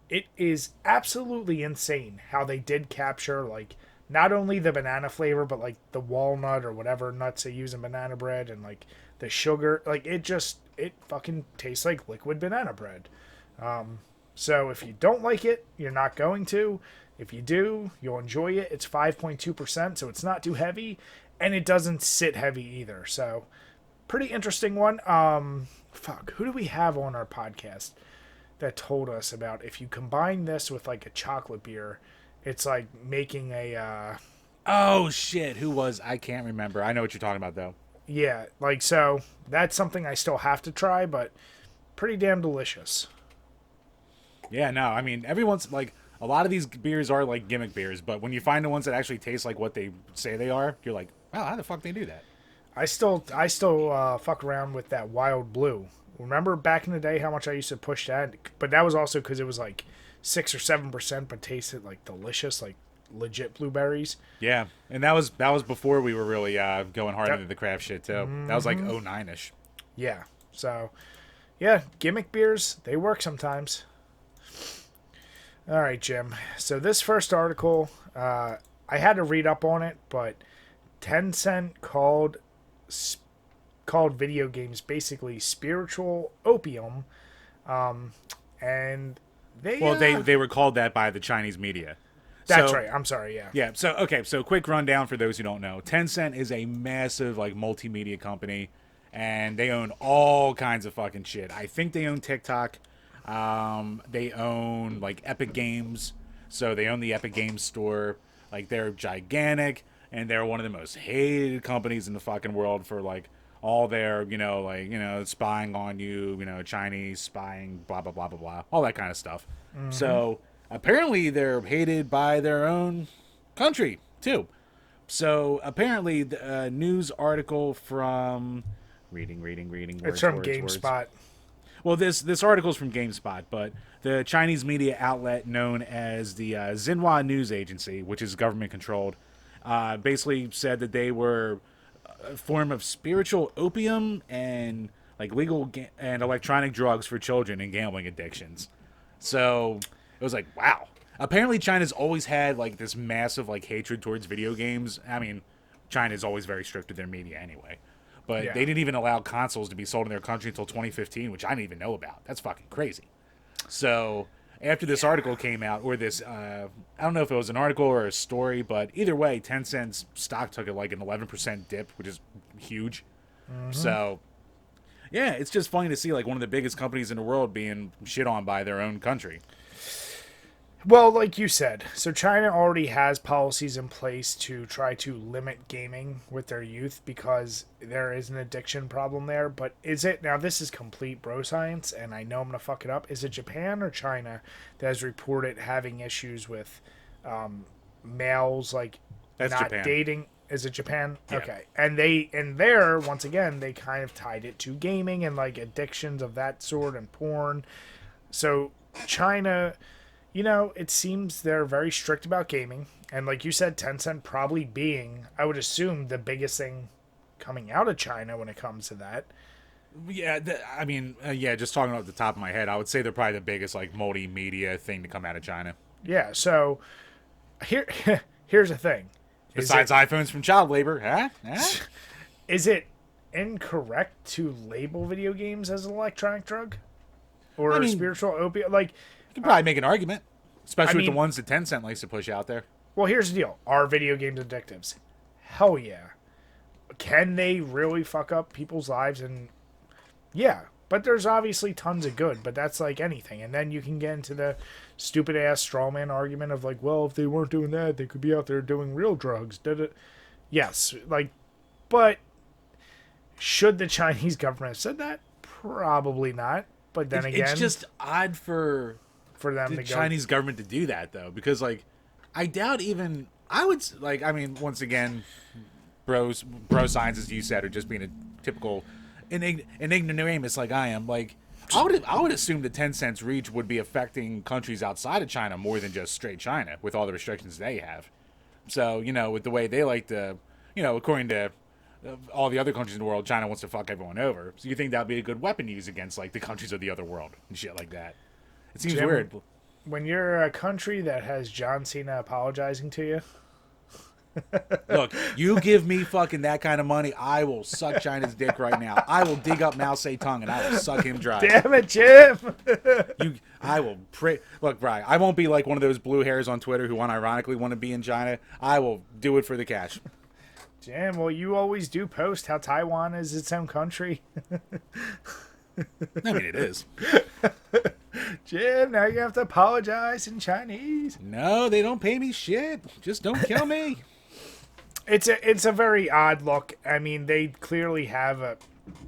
It is absolutely insane how they did capture, like, not only the banana flavor, but, like, the walnut or whatever nuts they use in banana bread, and, like, the sugar. Like, it fucking tastes like liquid banana bread. So if you don't like it, you're not going to. If you do, you'll enjoy it. It's 5.2%, so it's not too heavy, and it doesn't sit heavy either. So, pretty interesting one. Who do we have on our podcast that told us about if you combine this with, like, a chocolate beer, it's like making a... Oh, shit. Who was... I can't remember. I know what you're talking about, though. Yeah, like, so that's something I still have to try, but pretty damn delicious. Yeah, no, I mean, everyone's, like, a lot of these beers are, like, gimmick beers, but when you find the ones that actually taste like what they say they are, you're like, wow, how the fuck they do that? I still fuck around with that Wild Blue. Remember back in the day how much I used to push that? But that was also because it was like 6 or 7%, but tasted like delicious, like legit blueberries. Yeah, and that was before we were really going hard into the craft shit too. That was like 09-ish. Yeah. So, yeah, gimmick beers, they work sometimes. All right, Jim. So this first article, I had to read up on it, but Tencent called video games basically spiritual opium, and they were called that by the Chinese media. That's right. I'm sorry. Yeah. Yeah. So okay. So quick rundown for those who don't know. Tencent is a massive like multimedia company, and they own all kinds of fucking shit. I think they own TikTok. They own like Epic Games, so they own the Epic Games store. Like they're gigantic, and they're one of the most hated companies in the fucking world for like all their spying on you, Chinese spying, blah blah blah blah blah, all that kind of stuff. Mm-hmm. So apparently they're hated by their own country too. So apparently the news article from reading. It's from GameSpot. Well, this article is from GameSpot, but the Chinese media outlet known as the Xinhua News Agency, which is government-controlled, basically said that they were a form of spiritual opium and like legal and electronic drugs for children and gambling addictions. So it was like, wow. Apparently, China's always had like this massive like hatred towards video games. I mean, China's always very strict with their media anyway. But they didn't even allow consoles to be sold in their country until 2015, which I didn't even know about. That's fucking crazy. So after this article came out, or this, I don't know if it was an article or a story, but either way, Tencent's stock took like an 11% dip, which is huge. Mm-hmm. So, yeah, it's just funny to see like one of the biggest companies in the world being shit on by their own country. Well, like you said, so China already has policies in place to try to limit gaming with their youth because there is an addiction problem there. But is it, now this is complete bro science, and I know I'm going to fuck it up. Is it Japan or China that has reported having issues with males, like, that's not Japan. dating? Is it Japan? Yeah. Okay. And there, once again, they kind of tied it to gaming and, like, addictions of that sort and porn. So China... it seems they're very strict about gaming. And like you said, Tencent probably being, I would assume, the biggest thing coming out of China when it comes to that. Yeah, just talking off the top of my head, I would say they're probably the biggest like multimedia thing to come out of China. Yeah, so here's the thing. Besides iPhones from child labor, huh? Is it incorrect to label video games as an electronic drug? Or a spiritual opiate? Like... You could probably make an argument, especially with the ones that Tencent likes to push out there. Well, here's the deal. Are video games addictives? Hell yeah. can they really fuck up people's lives? And yeah, but there's obviously tons of good, but that's like anything. And then you can get into the stupid ass strawman argument of like, well, if they weren't doing that, they could be out there doing real drugs. Yes, like, but should the Chinese government have said that? Probably not. But then again, it's just odd for them the to Chinese government to do that, though, because like I doubt even I would like. I mean, once again, bro science, as you said, are just being a typical an ignoramus like I am. Like I would assume that Tencent's reach would be affecting countries outside of China more than just straight China with all the restrictions they have. So with the way they like to, according to all the other countries in the world, China wants to fuck everyone over. So you think that'd be a good weapon to use against like the countries of the other world and shit like that? It seems weird. When you're a country that has John Cena apologizing to you. Look, you give me fucking that kind of money, I will suck China's dick right now. I will dig up Mao Zedong and I will suck him dry. Damn it, Jim! I will pray. Look, Brian, I won't be like one of those blue hairs on Twitter who unironically want to be in China. I will do it for the cash. Jim, well, you always do post how Taiwan is its own country. I mean, it is. Jim, now you have to apologize in Chinese. No, they don't pay me shit. Just don't kill me. It's a very odd look. I mean, they clearly have a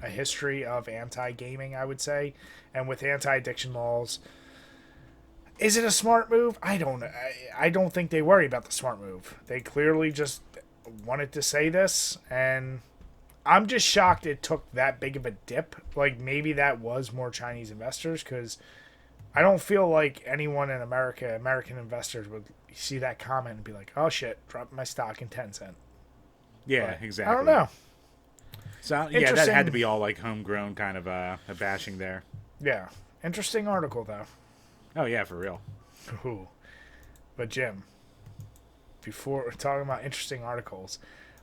history of anti-gaming, I would say, and with anti-addiction laws. Is it a smart move? I don't know. I don't think they worry about the smart move. They clearly just wanted to say this, and I'm just shocked it took that big of a dip. Like, maybe that was more Chinese investors, because I don't feel like anyone in America, American investors, would see that comment and be like, oh shit, drop my stock in Tencent. Yeah, but exactly. I don't know. So yeah, that had to be all like homegrown kind of a bashing there. Yeah. Interesting article, though. Oh yeah, for real. Ooh. But Jim, before we're talking about interesting articles,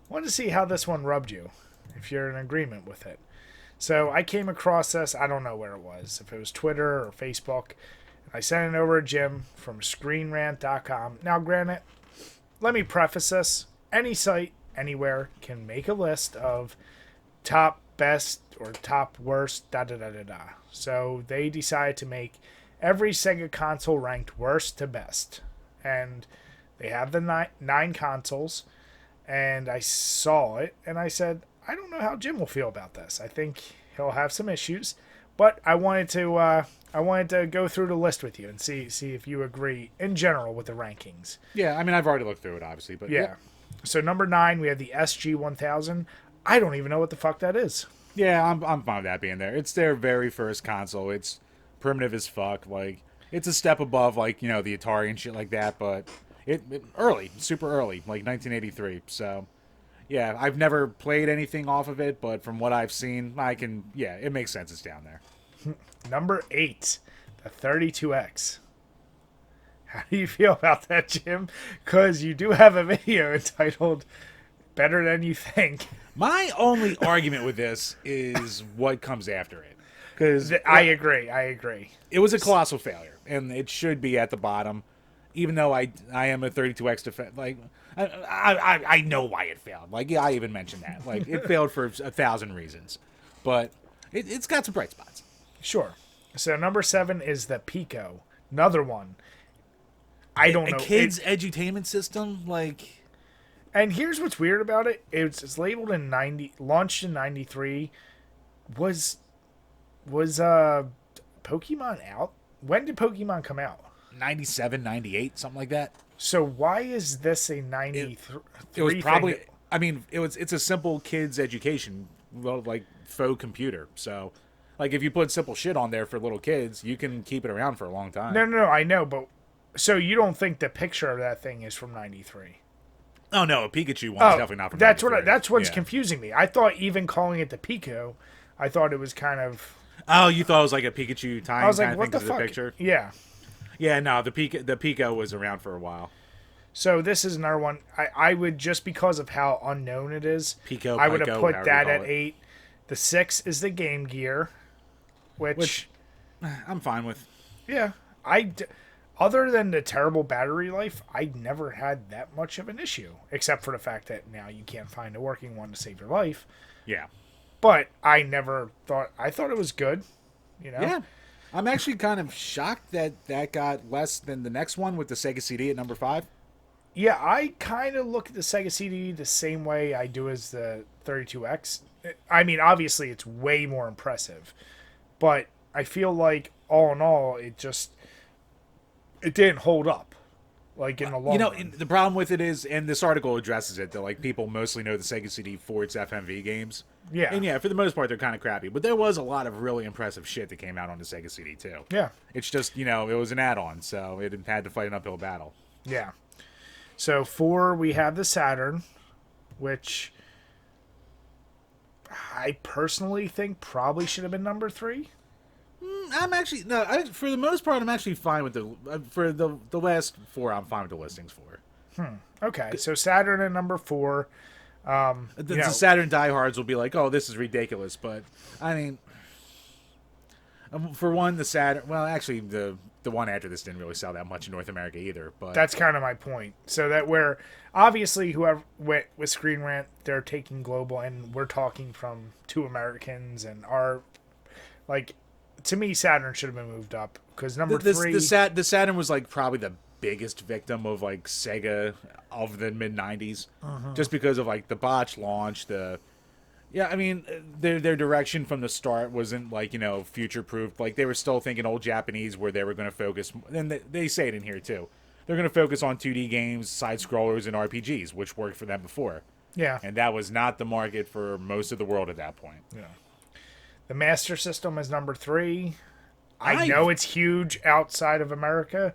I wanted to see how this one rubbed you, if you're in agreement with it. So I came across this, I don't know where it was, if it was Twitter or Facebook. I sent it over to Jim from ScreenRant.com. Now, granted, let me preface this. Any site, anywhere, can make a list of top best or top worst, da-da-da-da-da. So they decided to make every Sega console ranked worst to best. And they have the nine consoles. And I saw it, and I said, I don't know how Jim will feel about this. I think he'll have some issues. But I wanted to go through the list with you and see if you agree in general with the rankings. Yeah, I mean, I've already looked through it, obviously, but yeah. So number 9, we have the SG-1000. I don't even know what the fuck that is. Yeah, I'm fine with that being there. It's their very first console. It's primitive as fuck. Like, it's a step above, like, the Atari and shit like that, but it early, super early, like 1983. So, yeah, I've never played anything off of it, but from what I've seen, it makes sense it's down there. Number 8, the 32X. How do you feel about that, Jim? Because you do have a video entitled Better Than You Think. My only argument with this is what comes after it. Because I agree. It was a colossal failure, and it should be at the bottom. Even though I am a 32X defender, like I know why it failed. Like, yeah, I even mentioned that. Like, it failed for 1,000 reasons, but it's got some bright spots. Sure. So number 7 is the Pico, another one. I don't know. A kid's edutainment system, like. And here's what's weird about it: it's labeled in launched in '93. Was Pokemon out? When did Pokemon come out? 97, 98, something like that. So why is this a 93? It was probably. Thing? I mean, it's a simple kids education, like faux computer. So, like, if you put simple shit on there for little kids, you can keep it around for a long time. No, I know, but so you don't think the picture of that thing is from '93? Oh no, a Pikachu one is definitely not from. That's what's confusing me. I thought even calling it the Pico, I thought it was kind of. Oh, you thought it was like a Pikachu time? I was like, kind of what the fuck? The picture? Yeah. Yeah, no, the Pico was around for a while. So this is another one. I would, just because of how unknown it is, I would have put that at 8. The 6 is the Game Gear, which I'm fine with. Yeah, other than the terrible battery life, I never had that much of an issue, except for the fact that now you can't find a working one to save your life. Yeah. But I thought it was good, you know? Yeah. I'm actually kind of shocked that that got less than the next one with the Sega CD at number 5. Yeah, I kind of look at the Sega CD the same way I do as the 32X. I mean, obviously, it's way more impressive. But I feel like, all in all, it didn't hold up. Like, in the long run. The problem with it is, and this article addresses it, that like people mostly know the Sega CD for its FMV games. Yeah. And yeah, for the most part, they're kind of crappy. But there was a lot of really impressive shit that came out on the Sega CD, too. Yeah. It's just, it was an add-on, so it had to fight an uphill battle. Yeah. So 4, we have the Saturn, which I personally think probably should have been number 3. I'm actually for the most part, I'm actually fine with for the last 4. I'm fine with the listings for. Okay, so Saturn at number 4. The Saturn diehards will be like, "Oh, this is ridiculous," but I mean, for one, the Saturn. Well, actually, the one after this didn't really sell that much in North America either. But that's kind of my point. So that where obviously whoever went with Screen Rant, they're taking global, and we're talking from 2 Americans, and our like. To me, Saturn should have been moved up because number 3. The Saturn was like probably the biggest victim of like Sega of the mid '90s, just because of like the botched launch. I mean, their direction from the start wasn't like future proof. Like they were still thinking old Japanese, where they were going to focus, and they say it in here too. They're going to focus on 2D games, side scrollers, and RPGs, which worked for them before. Yeah, and that was not the market for most of the world at that point. Yeah. The Master System is number 3. I know it's huge outside of America.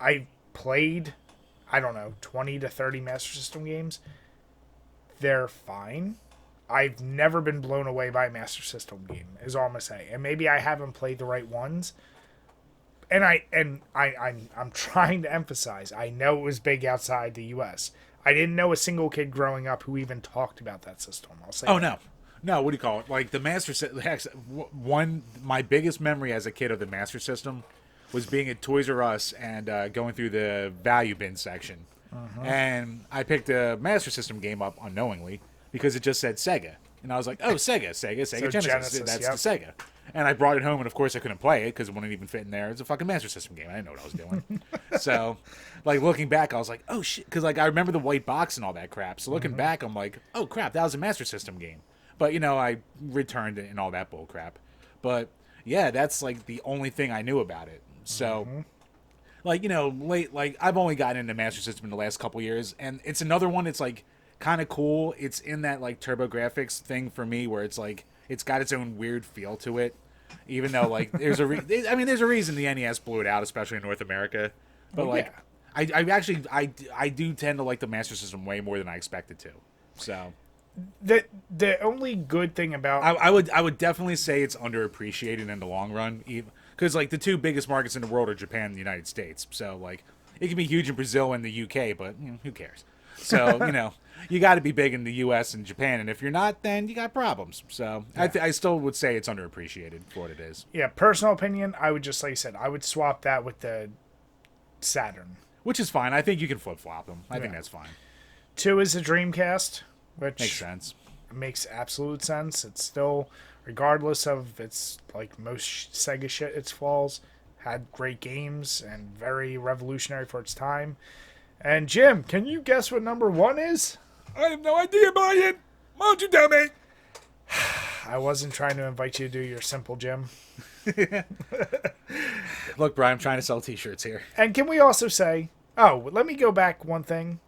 I played, I don't know, 20 to 30 Master System games. They're fine. I've never been blown away by a Master System game, is all I'm gonna say. And maybe I haven't played the right ones. And I'm trying to emphasize, I know it was big outside the US. I didn't know a single kid growing up who even talked about that system. I'll say that. No, what do you call it? Like the Master System. My biggest memory as a kid of the Master System was being at Toys R Us and going through the value bin section, and I picked a Master System game up unknowingly because it just said Sega, and I was like, "Oh, Sega So Genesis, that's the Sega." And I brought it home, and of course I couldn't play it because it wouldn't even fit in there. It's a fucking Master System game. I didn't know what I was doing. So, like looking back, I was like, "Oh shit," because like I remember the white box and all that crap. So looking back, I'm like, "Oh crap, that was a Master System game." But, I returned it and all that bull crap. But, yeah, that's, like, the only thing I knew about it. So, I've only gotten into Master System in the last couple years. And it's another one that's, like, kind of cool. It's in that, like, TurboGrafx thing for me where it's, like, it's got its own weird feel to it. Even though, like, there's a reason the NES blew it out, especially in North America. But, I do tend to like the Master System way more than I expected to. So... The only good thing about I would definitely say it's underappreciated in the long run, because like the 2 biggest markets in the world are Japan and the United States. So like it can be huge in Brazil and the UK, but who cares? So you got to be big in the US and Japan, and if you're not, then you got problems. So yeah. I still would say it's underappreciated for what it is. Yeah, personal opinion, I would just like I said, I would swap that with the Saturn, which is fine. I think you can flip flop them. I think that's fine. 2 is the Dreamcast. Which makes sense. Makes absolute sense. It's still, regardless of its like most Sega shit, its flaws, had great games and very revolutionary for its time. And Jim, can you guess what number 1 is? I have no idea, Brian. Why don't you tell me? I wasn't trying to invite you to do your simple Jim. Look, Brian, I'm trying to sell T-shirts here. And can we also say, let me go back one thing.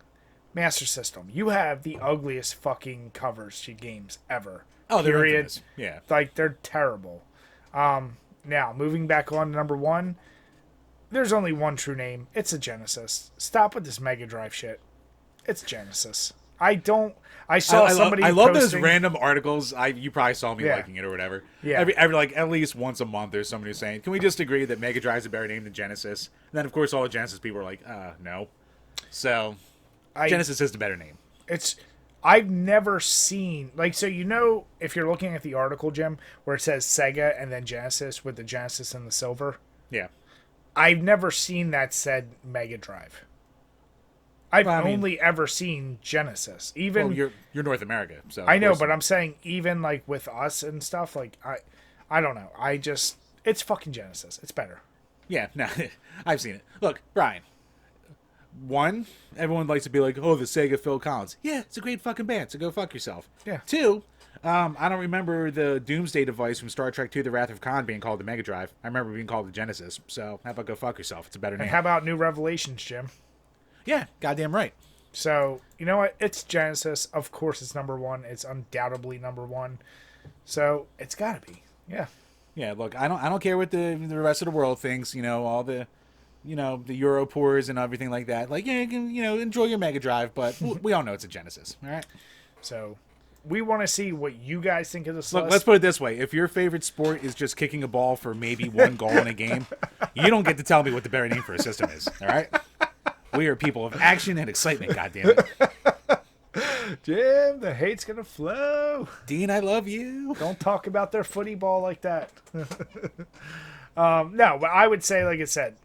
Master System. You have the ugliest fucking covers to games ever. Oh, they're infamous. Yeah. Like, they're terrible. Now, moving back on to number 1, there's only one true name. It's a Genesis. Stop with this Mega Drive shit. It's Genesis. I saw somebody I love posting, those random articles. You probably saw me liking it or whatever. Yeah. Every like at least once a month there's somebody who's saying, "Can we just agree that Mega Drive's a better name than Genesis?" And then of course all the Genesis people are like, no. So Genesis is the better name. I've never seen, like, so if you're looking at the article, Jim, where it says Sega and then Genesis with the Genesis and the silver. Yeah. I've never seen that said Mega Drive. I've Well, I mean, only ever seen Genesis. Even well, you're North America, so I of know, course. but I'm saying even like with us and stuff, like I don't know. It's fucking Genesis. It's better. Yeah, no, I've seen it. Look, Brian. One, everyone likes to be like, "Oh, the Sega Phil Collins." Yeah, it's a great fucking band. So go fuck yourself. Yeah. Two, I don't remember the Doomsday device from Star Trek II: The Wrath of Khan being called the Mega Drive. I remember being called the Genesis. So how about go fuck yourself? It's a better name. And how about New Revelations, Jim? Yeah, goddamn right. So you know what? It's Genesis. Of course, it's number one. It's undoubtedly number one. So it's got to be. Yeah. Yeah, look, I don't care what the rest of the world thinks. All the, the Europores and everything like that. Like, yeah, you can, enjoy your Mega Drive, but we all know it's a Genesis. All right. So we want to see what you guys think of this Look, list. let's put it this way: if your favorite sport is just kicking a ball for maybe one goal in a game, you don't get to tell me what the better name for a system is. All right. We are people of action and excitement. Goddamn it, Jim, the hate's gonna flow. Dean, I love you. Don't talk about their footy ball like that. No, but I would say, like I said,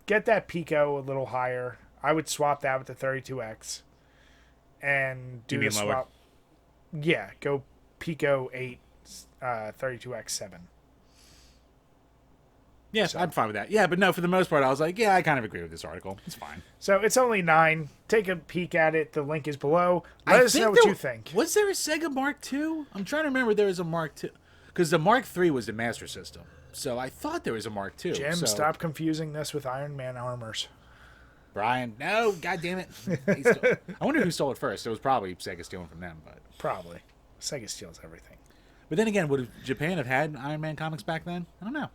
get that Pico a little higher. I would swap that with the 32X and do You the mean lower? swap. Yeah, go Pico 8, 32X 7. Yes, I'm fine with that. Yeah, but no, for the most part, I was like, yeah, I kind of agree with this article. It's fine. So it's only 9. Take a peek at it. The link is below. Let us know what you think. Was there a Sega Mark II? I'm trying to remember there was a Mark II. Because the Mark III was the Master System. So I thought there was a Mark II. Jim, so... stop confusing this with Iron Man armors. Brian, no, God damn it. I wonder who stole it first. It was probably Sega stealing from them. But Probably. Sega steals everything. But then again, would Japan have had Iron Man comics back then? I don't know.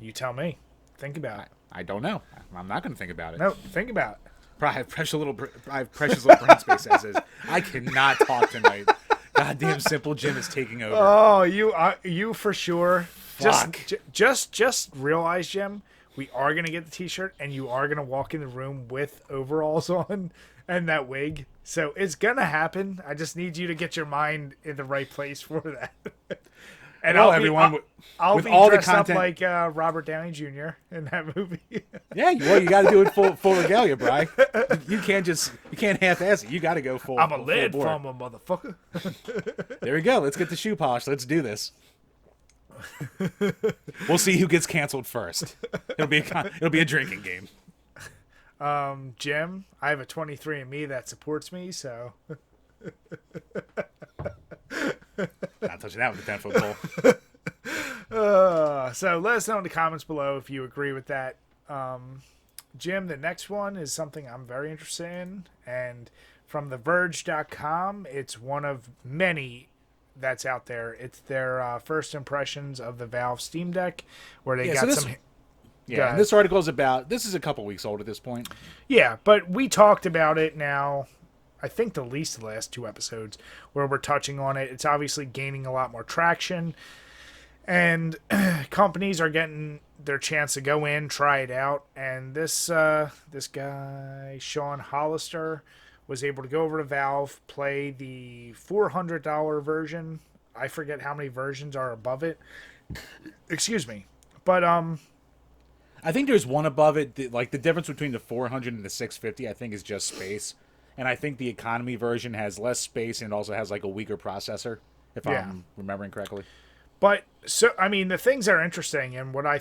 You tell me. Think about it. I don't know. I'm not going to think about it. No, think about it. I have precious little brain space as is. I cannot talk tonight. Goddamn Simple Jim is taking over. Oh, you for sure. Fuck. Just realize, Jim, we are gonna get the T-shirt, and you are gonna walk in the room with overalls on and that wig. So it's gonna happen. I just need you to get your mind in the right place for that. And well, I'll with be all the dressed up content like Robert Downey Jr. in that movie. Yeah, well, you got to do it full regalia, Bri. You can't half-ass it. You got to go full. I'm a full lead bore. farmer, motherfucker. There we go. Let's get the shoe polish. Let's do this. We'll see who gets canceled first. It'll be a drinking game. Jim, I have a 23andMe that supports me, so. Not touching that with a 10-foot pole. So let us know in the comments below if you agree with that. Jim, the next one is something I'm very interested in, and from TheVerge.com, it's one of many that's out there. It's their first impressions of the Valve Steam Deck, where they got some. Yeah, and this article is this is a couple weeks old at this point. Yeah, but we talked about it now. I think the last 2 episodes where we're touching on it. It's obviously gaining a lot more traction, and companies are getting their chance to go in, try it out. And this guy, Sean Hollister, was able to go over to Valve, play the $400 version. I forget how many versions are above it. Excuse me. But I think there's one above it. Like the difference between the 400 and the 650, I think is just space. And I think the economy version has less space and also has like a weaker processor, if I'm remembering correctly. But so I mean, the things that are interesting and what I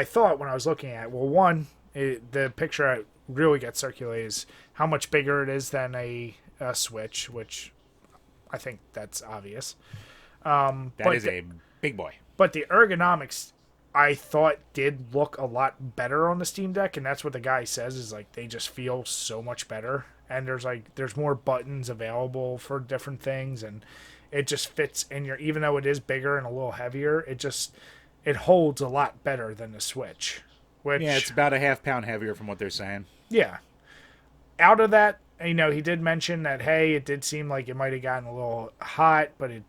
thought when I was looking at, well, one, the picture I really gets circulated is how much bigger it is than a Switch, which I think that's obvious. That is a big boy. But the ergonomics, I thought, did look a lot better on the Steam Deck, and that's what the guy says is like they just feel so much better. And there's more buttons available for different things, and it just fits in your. Even though it is bigger and a little heavier, it holds a lot better than the Switch. Which, yeah, it's about a half pound heavier from what they're saying. Yeah. Out of that, he did mention that hey, it did seem like it might have gotten a little hot, but it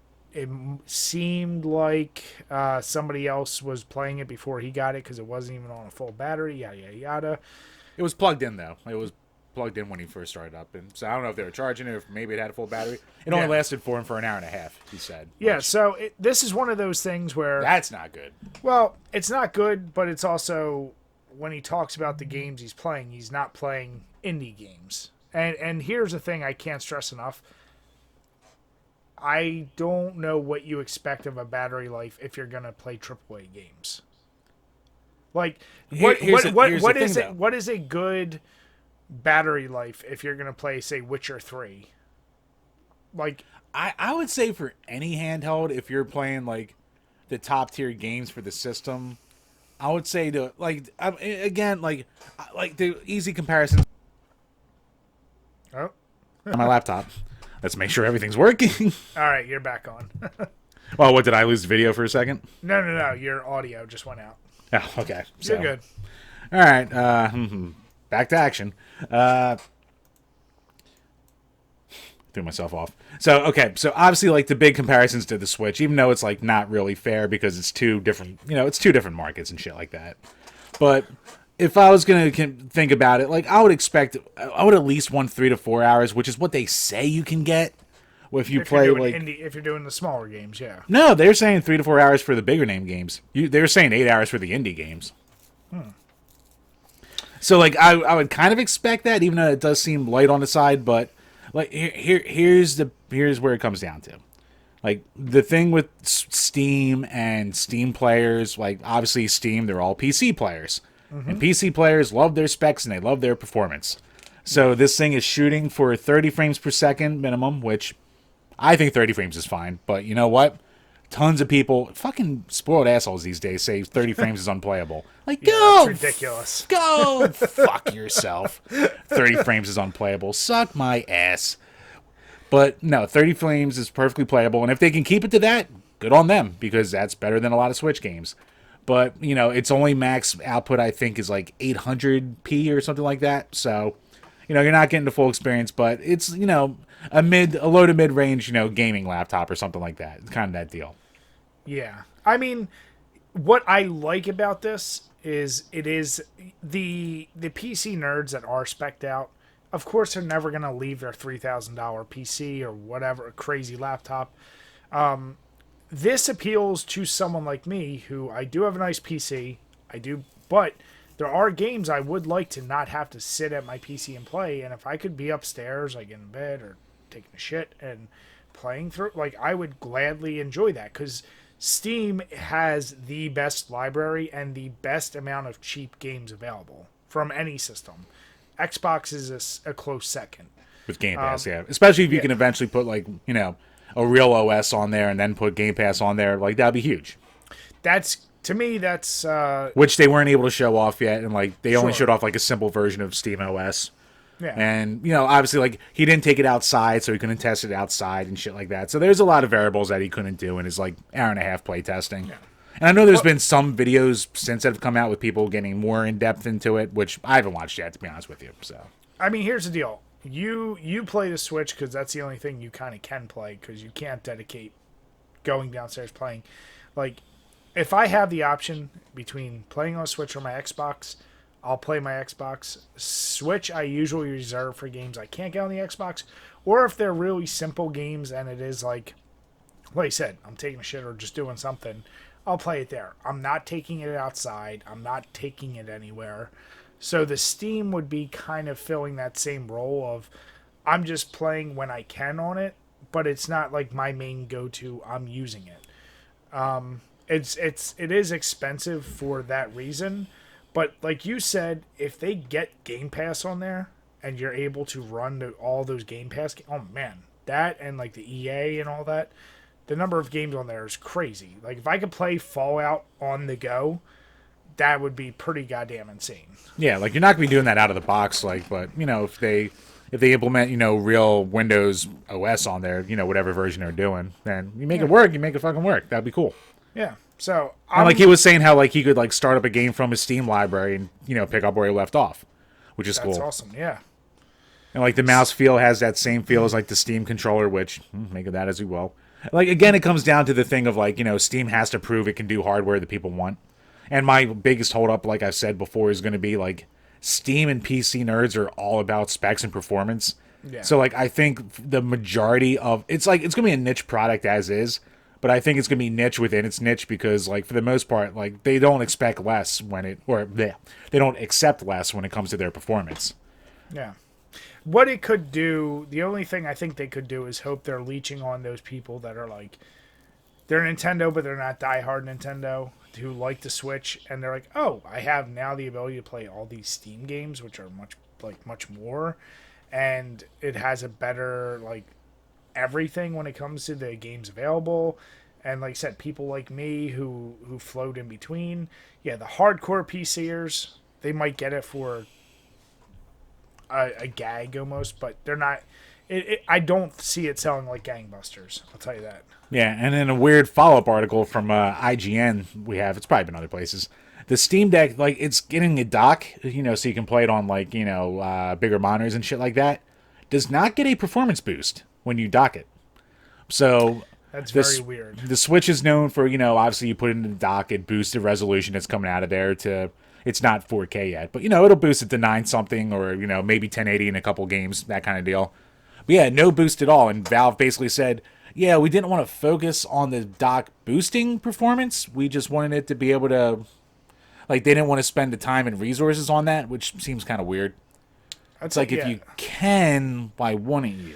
seemed like somebody else was playing it before he got it because it wasn't even on a full battery. Yada yada yada. It was plugged in though. It was plugged in when he first started up, and so I don't know if they were charging it or if maybe it had a full battery. It only lasted for him for an hour and a half, he said. Yeah, so this is one of those things where that's not good. Well, it's not good, but it's also when he talks about the games he's playing, he's not playing indie games. And here's the thing I can't stress enough. I don't know what you expect of a battery life if you're going to play AAA games. Like, what is a good battery life if you're going to play, say, Witcher 3? Like, I would say for any handheld, if you're playing like the top tier games for the system, I would say to again like the easy comparison. Oh, On my laptop. Let's make sure everything's working. all right, you're back on. Well, what, did I lose the video for a second? No. Your audio just went out. Oh, okay. You're good. All right. Back to action. Threw myself off. So obviously, like, the big comparisons to the Switch, even though it's like not really fair because it's two different, it's two different markets and shit like that. But if I was gonna think about it, like, I would at least want 3 to 4 hours, which is what they say you can get if you play like if you're doing the smaller games, yeah. No, they're saying 3 to 4 hours for the bigger name games. They're saying 8 hours for the indie games. So like I would kind of expect that, even though it does seem light on the side, but like here's where it comes down to. Like, the thing with Steam and Steam players, like, obviously Steam, they're all PC players. Mm-hmm. And PC players love their specs and they love their performance. So this thing is shooting for 30 frames per second minimum, which I think 30 frames is fine. But you know what? Tons of people, fucking spoiled assholes these days, say 30 frames is unplayable. Like, go! That's ridiculous. Go fuck yourself. 30 frames is unplayable. Suck my ass. But no, 30 frames is perfectly playable. And if they can keep it to that, good on them, because that's better than a lot of Switch games. But, its only max output, I think, is like 800p or something like that. So, you're not getting the full experience, but it's, a low to mid-range, gaming laptop or something like that. It's kind of that deal. Yeah. I mean, what I like about this is it is the PC nerds that are spec'd out. Of course, they're never going to leave their $3,000 PC or whatever, crazy laptop. This appeals to someone like me who I do have a nice PC. But there are games I would like to not have to sit at my PC and play. And if I could be upstairs, like in bed or taking a shit and playing through, like, I would gladly enjoy that, because Steam has the best library and the best amount of cheap games available from any system. Xbox is a close second. With Game Pass, yeah. Especially if you can eventually put, like, a real OS on there and then put Game Pass on there. Like, that'd be huge. To me, that's... which they weren't able to show off yet. And, like, they only showed off, like, a simple version of Steam OS. Yeah. And, obviously, like, he didn't take it outside, so he couldn't test it outside and shit like that. So there's a lot of variables that he couldn't do in his, like, hour and a half play testing. Yeah. And I know there's been some videos since that have come out with people getting more in-depth into it, which I haven't watched yet, to be honest with you. So, I mean, here's the deal. You play the Switch because that's the only thing you kind of can play, because you can't dedicate going downstairs playing. Like, if I have the option between playing on Switch or my Xbox, I'll play my Xbox. Switch, I usually reserve for games I can't get on the Xbox, or if they're really simple games and it is like I said, I'm taking a shit or just doing something, I'll play it there. I'm not taking it outside. I'm not taking it anywhere. So the Steam would be kind of filling that same role of, I'm just playing when I can on it, but it's not like my main go-to. I'm using it. It is expensive for that reason, but like you said, if they get Game Pass on there and you're able to run all those Game Pass, oh man, that and like the EA and all that, the number of games on there is crazy. Like, if I could play Fallout on the go, that would be pretty goddamn insane. Yeah, like, you're not going to be doing that out of the box, like, but, if they implement, real Windows OS on there, whatever version they're doing, then you make it work, you make it fucking work. That'd be cool. Yeah, so... And like he was saying how, like, he could, like, start up a game from his Steam library and, pick up where he left off, which is cool. That's awesome, yeah. And, like, the mouse feel has that same feel as, like, the Steam controller, which, make of that as you will. Like, again, it comes down to the thing of, like, Steam has to prove it can do hardware that people want. And my biggest holdup, like I've said before, is going to be, like, Steam and PC nerds are all about specs and performance. Yeah. So, like, I think the majority of... It's going to be a niche product as is, but I think it's going to be niche within its niche because, like, for the most part, like, they don't expect less when it, or bleh, they don't accept less when it comes to their performance. Yeah. What it could do, the only thing I think they could do is hope they're leeching on those people that are like, they're Nintendo, but they're not diehard Nintendo, who like the Switch, and they're like, oh, I have now the ability to play all these Steam games, which are much more, and it has a better, like, everything when it comes to the games available. And like I said, people like me who float in between, yeah, the hardcore PCers, they might get it for a gag almost, but they're not. I don't see it selling like gangbusters. I'll tell you that. Yeah, and in a weird follow-up article from IGN it's probably been other places. The Steam Deck, like, it's getting a dock, so you can play it on, like, bigger monitors and shit like that. Does not get a performance boost when you dock it. So that's very weird. The Switch is known for, obviously you put it in the dock, it boosts the resolution that's coming out of there to, it's not 4K yet, but, it'll boost it to 9 something or, maybe 1080 in a couple games, that kind of deal. But yeah, no boost at all. And Valve basically said, yeah, we didn't want to focus on the dock boosting performance. We just wanted it to be able to, like, they didn't want to spend the time and resources on that, which seems kind of weird. It's like, if you can, why wouldn't you?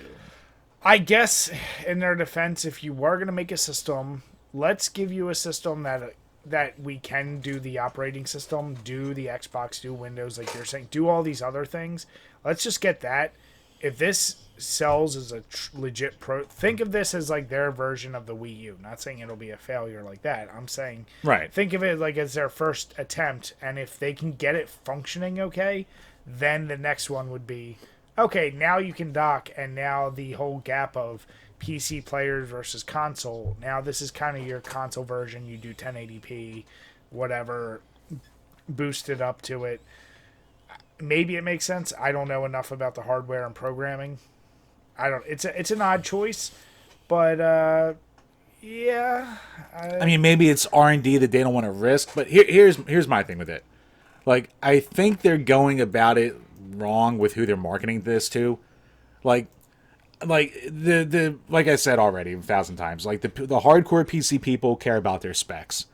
I guess, in their defense, if you were going to make a system, let's give you a system that we can do the operating system, do the Xbox, do Windows, like you're saying, do all these other things. Let's just get that. If this sells as a legit think of this as like their version of the Wii U. Not saying it'll be a failure like that. I'm saying, right. Think of it like as their first attempt, and if they can get it functioning okay, then the next one would be, okay, now you can dock, and now the whole gap of PC players versus console, now this is kind of your console version. You do 1080p, whatever, boost it up to it. Maybe it makes sense. I don't know enough about the hardware and programming. It's an odd choice, but yeah. I mean, maybe it's R&D that they don't want to risk, but here's my thing with it. Like, I think they're going about it wrong with who they're marketing this to. Like I said already 1,000 times, like the hardcore PC people care about their specs.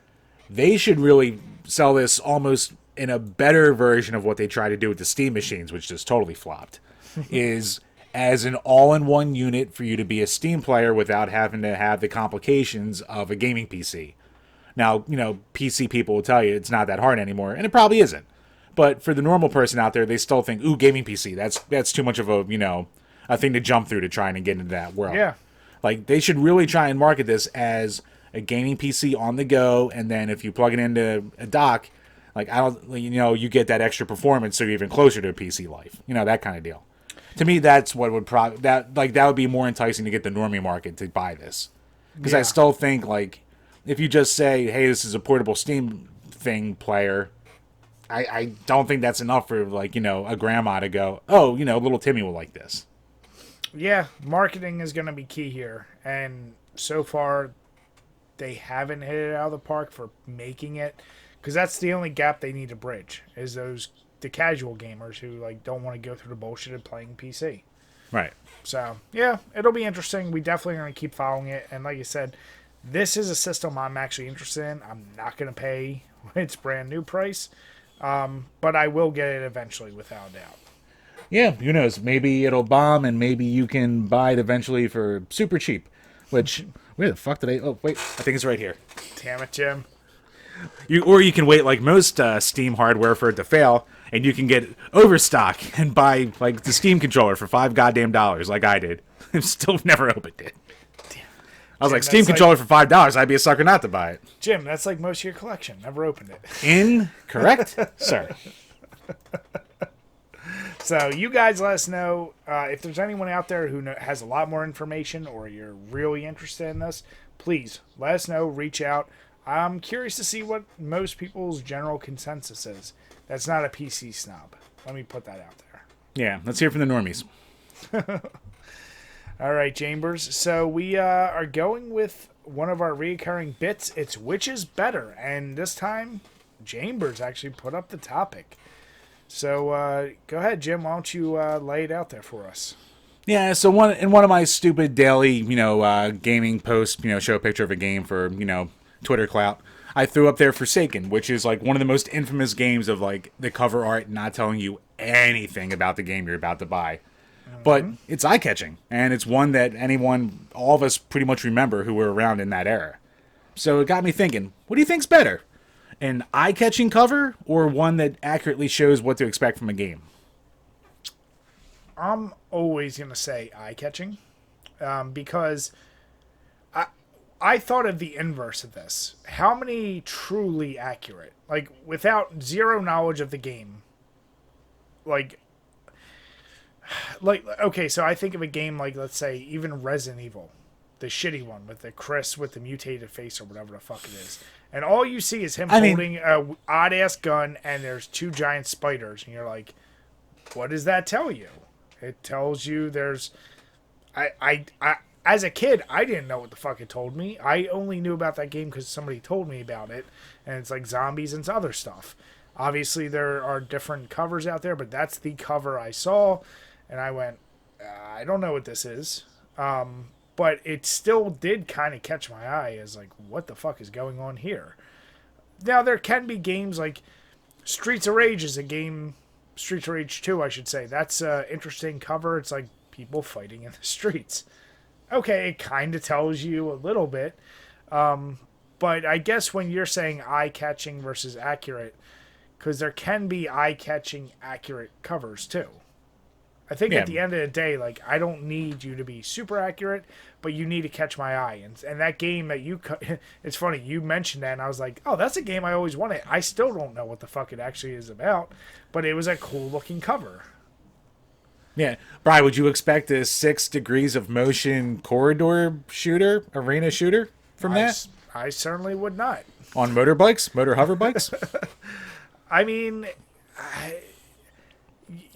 They should really sell this almost in a better version of what they try to do with the Steam machines, which just totally flopped, is as an all-in-one unit for you to be a Steam player without having to have the complications of a gaming PC. Now, PC people will tell you it's not that hard anymore, and it probably isn't. But for the normal person out there, they still think, ooh, gaming PC, that's too much of a, a thing to jump through to trying to get into that world. Yeah. Like, they should really try and market this as a gaming PC on the go, and then if you plug it into a dock, like, you get that extra performance, so you're even closer to a PC life. That kind of deal. To me, that's what would that would be more enticing to get the normie market to buy this. Because I still think, like, if you just say, hey, this is a portable Steam thing player, I don't think that's enough for, like, a grandma to go, oh, little Timmy will like this. Yeah, marketing is going to be key here. And so far, they haven't hit it out of the park for making it. Because that's the only gap they need to bridge, is the casual gamers who, like, don't want to go through the bullshit of playing PC. Right. So, yeah, it'll be interesting. We definitely are going to keep following it. And like you said, this is a system I'm actually interested in. I'm not going to pay its brand new price, but I will get it eventually, without a doubt. Yeah, who knows? Maybe it'll bomb, and maybe you can buy it eventually for super cheap. Which, where the fuck did I... Oh, wait, I think it's right here. Damn it, Jim. Or you can wait like most Steam hardware for it to fail, and you can get overstock and buy like the Steam controller for $5 goddamn like I did. I've still never opened it. Damn. I was like, Steam controller for $5, I'd be a sucker not to buy it. Jim, that's like most of your collection. Never opened it. Incorrect, sir. So you guys let us know if there's anyone out there who has a lot more information, or you're really interested in this, please let us know, reach out. I'm curious to see what most people's general consensus is. That's not a PC snob. Let me put that out there. Yeah, let's hear from the normies. All right, Chambers. So we are going with one of our recurring bits. It's which is better. And this time, Chambers actually put up the topic. So go ahead, Jim. Why don't you lay it out there for us? Yeah, so one of my stupid daily, gaming posts, show a picture of a game for, Twitter clout. I threw up there Forsaken, which is like one of the most infamous games of like the cover art not telling you anything about the game you're about to buy. But it's eye catching, and it's one that all of us pretty much remember who were around in that era. So it got me thinking, what do you think's better? An eye catching cover or one that accurately shows what to expect from a game? I'm always going to say eye-catching because I thought of the inverse of this. How many truly accurate, like without zero knowledge of the game, like okay, so I think of a game like, let's say, even Resident Evil, the shitty one with the Chris with the mutated face or whatever the fuck it is. And all you see is him holding a odd-ass gun and there's two giant spiders. And you're like, what does that tell you? It tells you there's... I as a kid, I didn't know what the fuck it told me. I only knew about that game because somebody told me about it. And it's like zombies and other stuff. Obviously, there are different covers out there, but that's the cover I saw. And I went, I don't know what this is. But it still did kind of catch my eye as like, what the fuck is going on here? Now, there can be games like Streets of Rage is a game... Streets of Rage 2, I should say. That's an interesting cover. It's like people fighting in the streets. Okay, it kind of tells you a little bit. But I guess when you're saying eye-catching versus accurate, because there can be eye-catching accurate covers too. I think at the end of the day, like, I don't need you to be super accurate, but you need to catch my eye. And that game that it's funny, you mentioned that, and I was like, oh, that's a game I always wanted. I still don't know what the fuck it actually is about, but it was a cool-looking cover. Yeah. Brian, would you expect a 6 degrees of motion corridor shooter, arena shooter from that? I certainly would not. On motor hover bikes? I mean...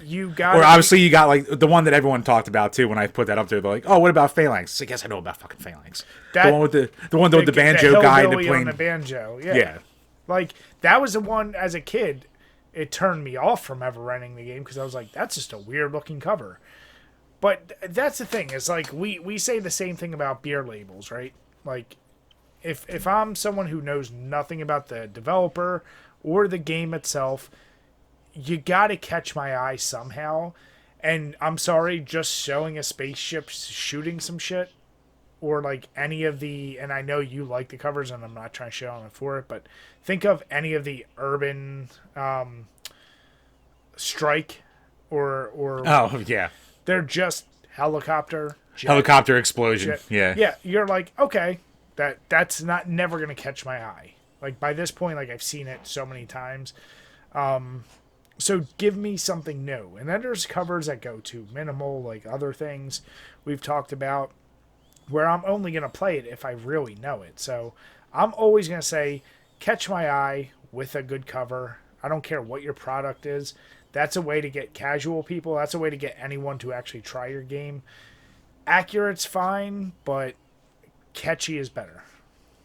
You got, or obviously you got like the one that everyone talked about too. When I put that up there, they're like, "Oh, what about Phalanx?" I guess I know about fucking Phalanx. The one with the banjo guy in the plane. On the banjo, yeah. Like that was the one as a kid. It turned me off from ever renting the game because I was like, "That's just a weird looking cover." But that's the thing. Is like we say the same thing about beer labels, right? Like if I'm someone who knows nothing about the developer or the game itself, you gotta catch my eye somehow. And I'm sorry, just showing a spaceship shooting some shit, or like any of the, and I know you like the covers and I'm not trying to shit on it for it, but think of any of the urban strike or oh yeah, they're just helicopter explosion jet. Yeah, you're like, okay, that's not never gonna catch my eye. Like by this point, like I've seen it so many times. So give me something new. And then there's covers that go to minimal, like other things we've talked about, where I'm only going to play it if I really know it. So I'm always going to say, catch my eye with a good cover. I don't care what your product is. That's a way to get casual people. That's a way to get anyone to actually try your game. Accurate's fine, but catchy is better.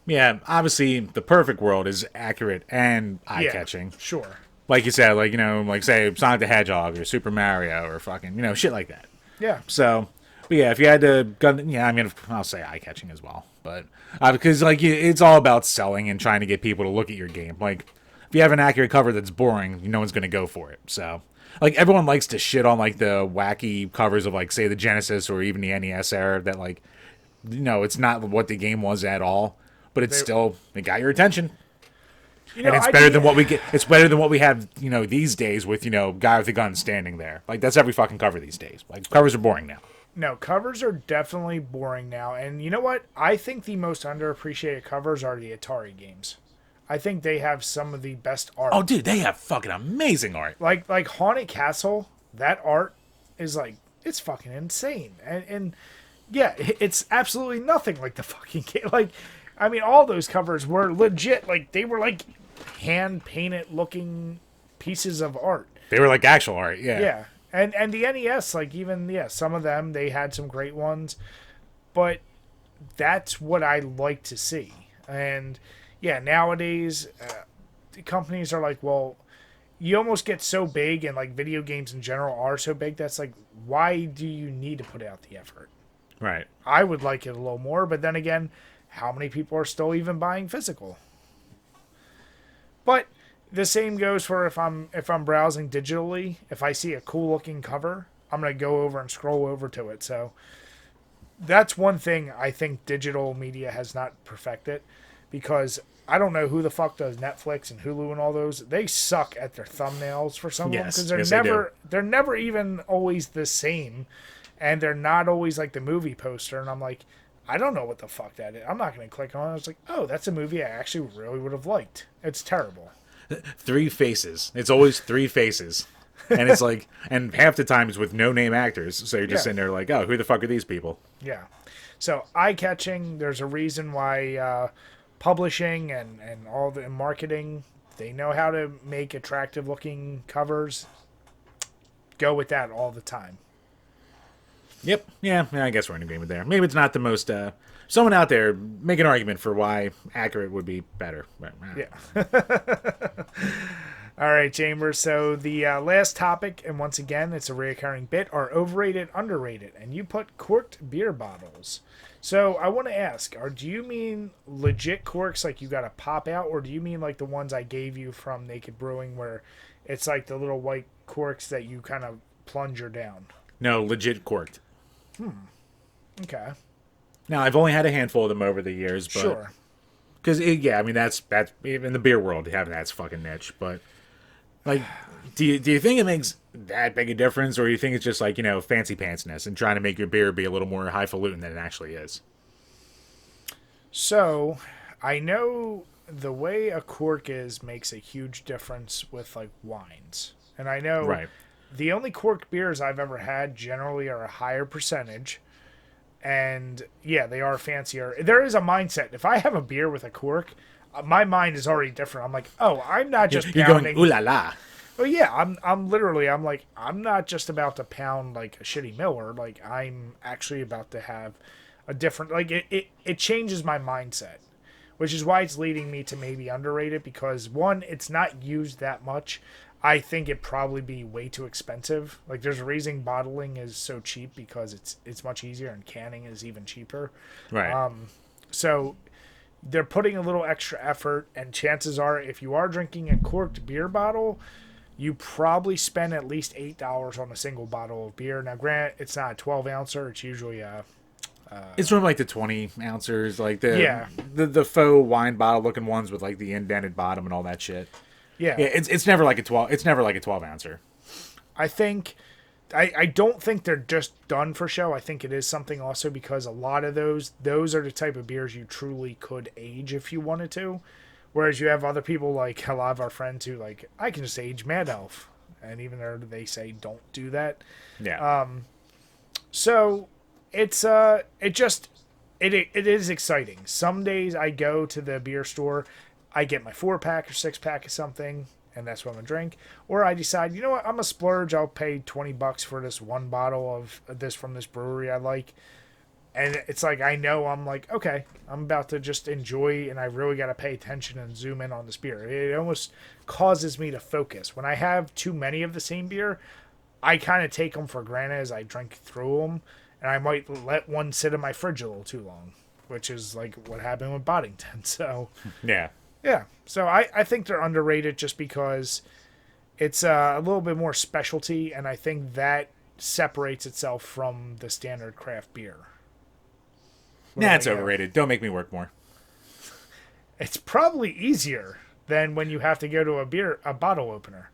Yeah, obviously the perfect world is accurate and eye-catching. Yeah, sure. Like you said, like, like say Sonic the Hedgehog or Super Mario or fucking, shit like that. Yeah. So, but yeah, if you had to, I'll say eye-catching as well. But, because, like, it's all about selling and trying to get people to look at your game. Like, if you have an accurate cover that's boring, no one's going to go for it. So, like, everyone likes to shit on, like, the wacky covers of, like, say, the Genesis or even the NES era that, like, it's not what the game was at all. But it got your attention. And it's better than what we get. It's better than what we have, these days with, guy with a gun standing there. Like, that's every fucking cover these days. Like, covers are boring now. No, covers are definitely boring now. And you know what? I think the most underappreciated covers are the Atari games. I think they have some of the best art. Oh, dude, they have fucking amazing art. Like Haunted Castle, that art is like, it's fucking insane. And yeah, it's absolutely nothing like the fucking game. Like, I mean, all those covers were legit. Like, they were like hand-painted looking pieces of art. They were like actual art, yeah. Yeah. And the NES, like even, some of them, they had some great ones. But that's what I like to see. And, yeah, nowadays, the companies are like, well, you almost get so big, and like video games in general are so big, that's like, why do you need to put out the effort? Right. I would like it a little more, but then again, how many people are still even buying physical? But the same goes for if I'm browsing digitally. If I see a cool looking cover, I'm gonna go over and scroll over to it. So that's one thing I think digital media has not perfected, because I don't know who the fuck does Netflix and Hulu and all those. They suck at their thumbnails for some of them, because they're never even always the same, and they're not always like the movie poster. And I'm like, I don't know what the fuck that is. I'm not going to click on it. I was like, oh, that's a movie I actually really would have liked. It's terrible. 3 faces. It's always 3 faces. And it's like, and half the time it's with no name actors. So you're just sitting there like, oh, who the fuck are these people? Yeah. So eye-catching, there's a reason why publishing and all the marketing, they know how to make attractive looking covers. Go with that all the time. Yep. Yeah, I guess we're in agreement there. Maybe it's not the most... someone out there make an argument for why accurate would be better. Yeah. All right, Chambers. So the last topic, and once again, it's a recurring bit, are overrated, underrated. And you put corked beer bottles. So I want to ask, do you mean legit corks like you got to pop out, or do you mean like the ones I gave you from Naked Brewing where it's like the little white corks that you kind of plunger down? No, legit corked. Okay. Now, I've only had a handful of them over the years, but... Sure. Because, yeah, I mean, that's in the beer world, having that's fucking niche, but... Like, do you think it makes that big a difference, or do you think it's just like, you know, fancy pantsness and trying to make your beer be a little more highfalutin than it actually is? So, I know the way a cork is makes a huge difference with, like, wines. And I know the only corked beers I've ever had generally are a higher percentage. And, yeah, they are fancier. There is a mindset. If I have a beer with a cork... my mind is already different. I'm like, oh, I'm not just You're pounding. going, ooh la la. Well, yeah, I'm literally, I'm like, I'm not just about to pound like a shitty Miller. Like, I'm actually about to have a different, like, it changes my mindset, which is why it's leading me to maybe underrated, because one, it's not used that much. I think it'd probably be way too expensive. Like, there's a reason bottling is so cheap, because it's much easier, and canning is even cheaper. Right. So they're putting a little extra effort, and chances are, if you are drinking a corked beer bottle, you probably spend at least $8 on a single bottle of beer. Now, granted, it's not a 12-ouncer. It's usually a... it's from like the 20 ounces, like the faux wine bottle looking ones with like the indented bottom and all that shit. Yeah. It's never like a 12. It's never like a 12 ouncer. I think... I don't think they're just done for show. I think it is something also because a lot of those are the type of beers you truly could age if you wanted to. Whereas you have other people, like a lot of our friends who, like, I can just age Mad Elf. And even though they say don't do that. Yeah. So it's it is exciting. Some days I go to the beer store, I get my 4-pack or 6-pack of something, and that's what I'm going to drink. Or I decide, you know what, I'm a splurge. I'll pay $20 for this one bottle of this from this brewery I like. And it's like, I know, I'm like, okay, I'm about to just enjoy, and I really got to pay attention and zoom in on this beer. It almost causes me to focus. When I have too many of the same beer, I kind of take them for granted as I drink through them. And I might let one sit in my fridge a little too long, which is like what happened with Boddington. So, yeah. Yeah, so I think they're underrated just because it's a little bit more specialty, and I think that separates itself from the standard craft beer. Nah, it's overrated. Don't make me work more. It's probably easier than when you have to go to a bottle opener.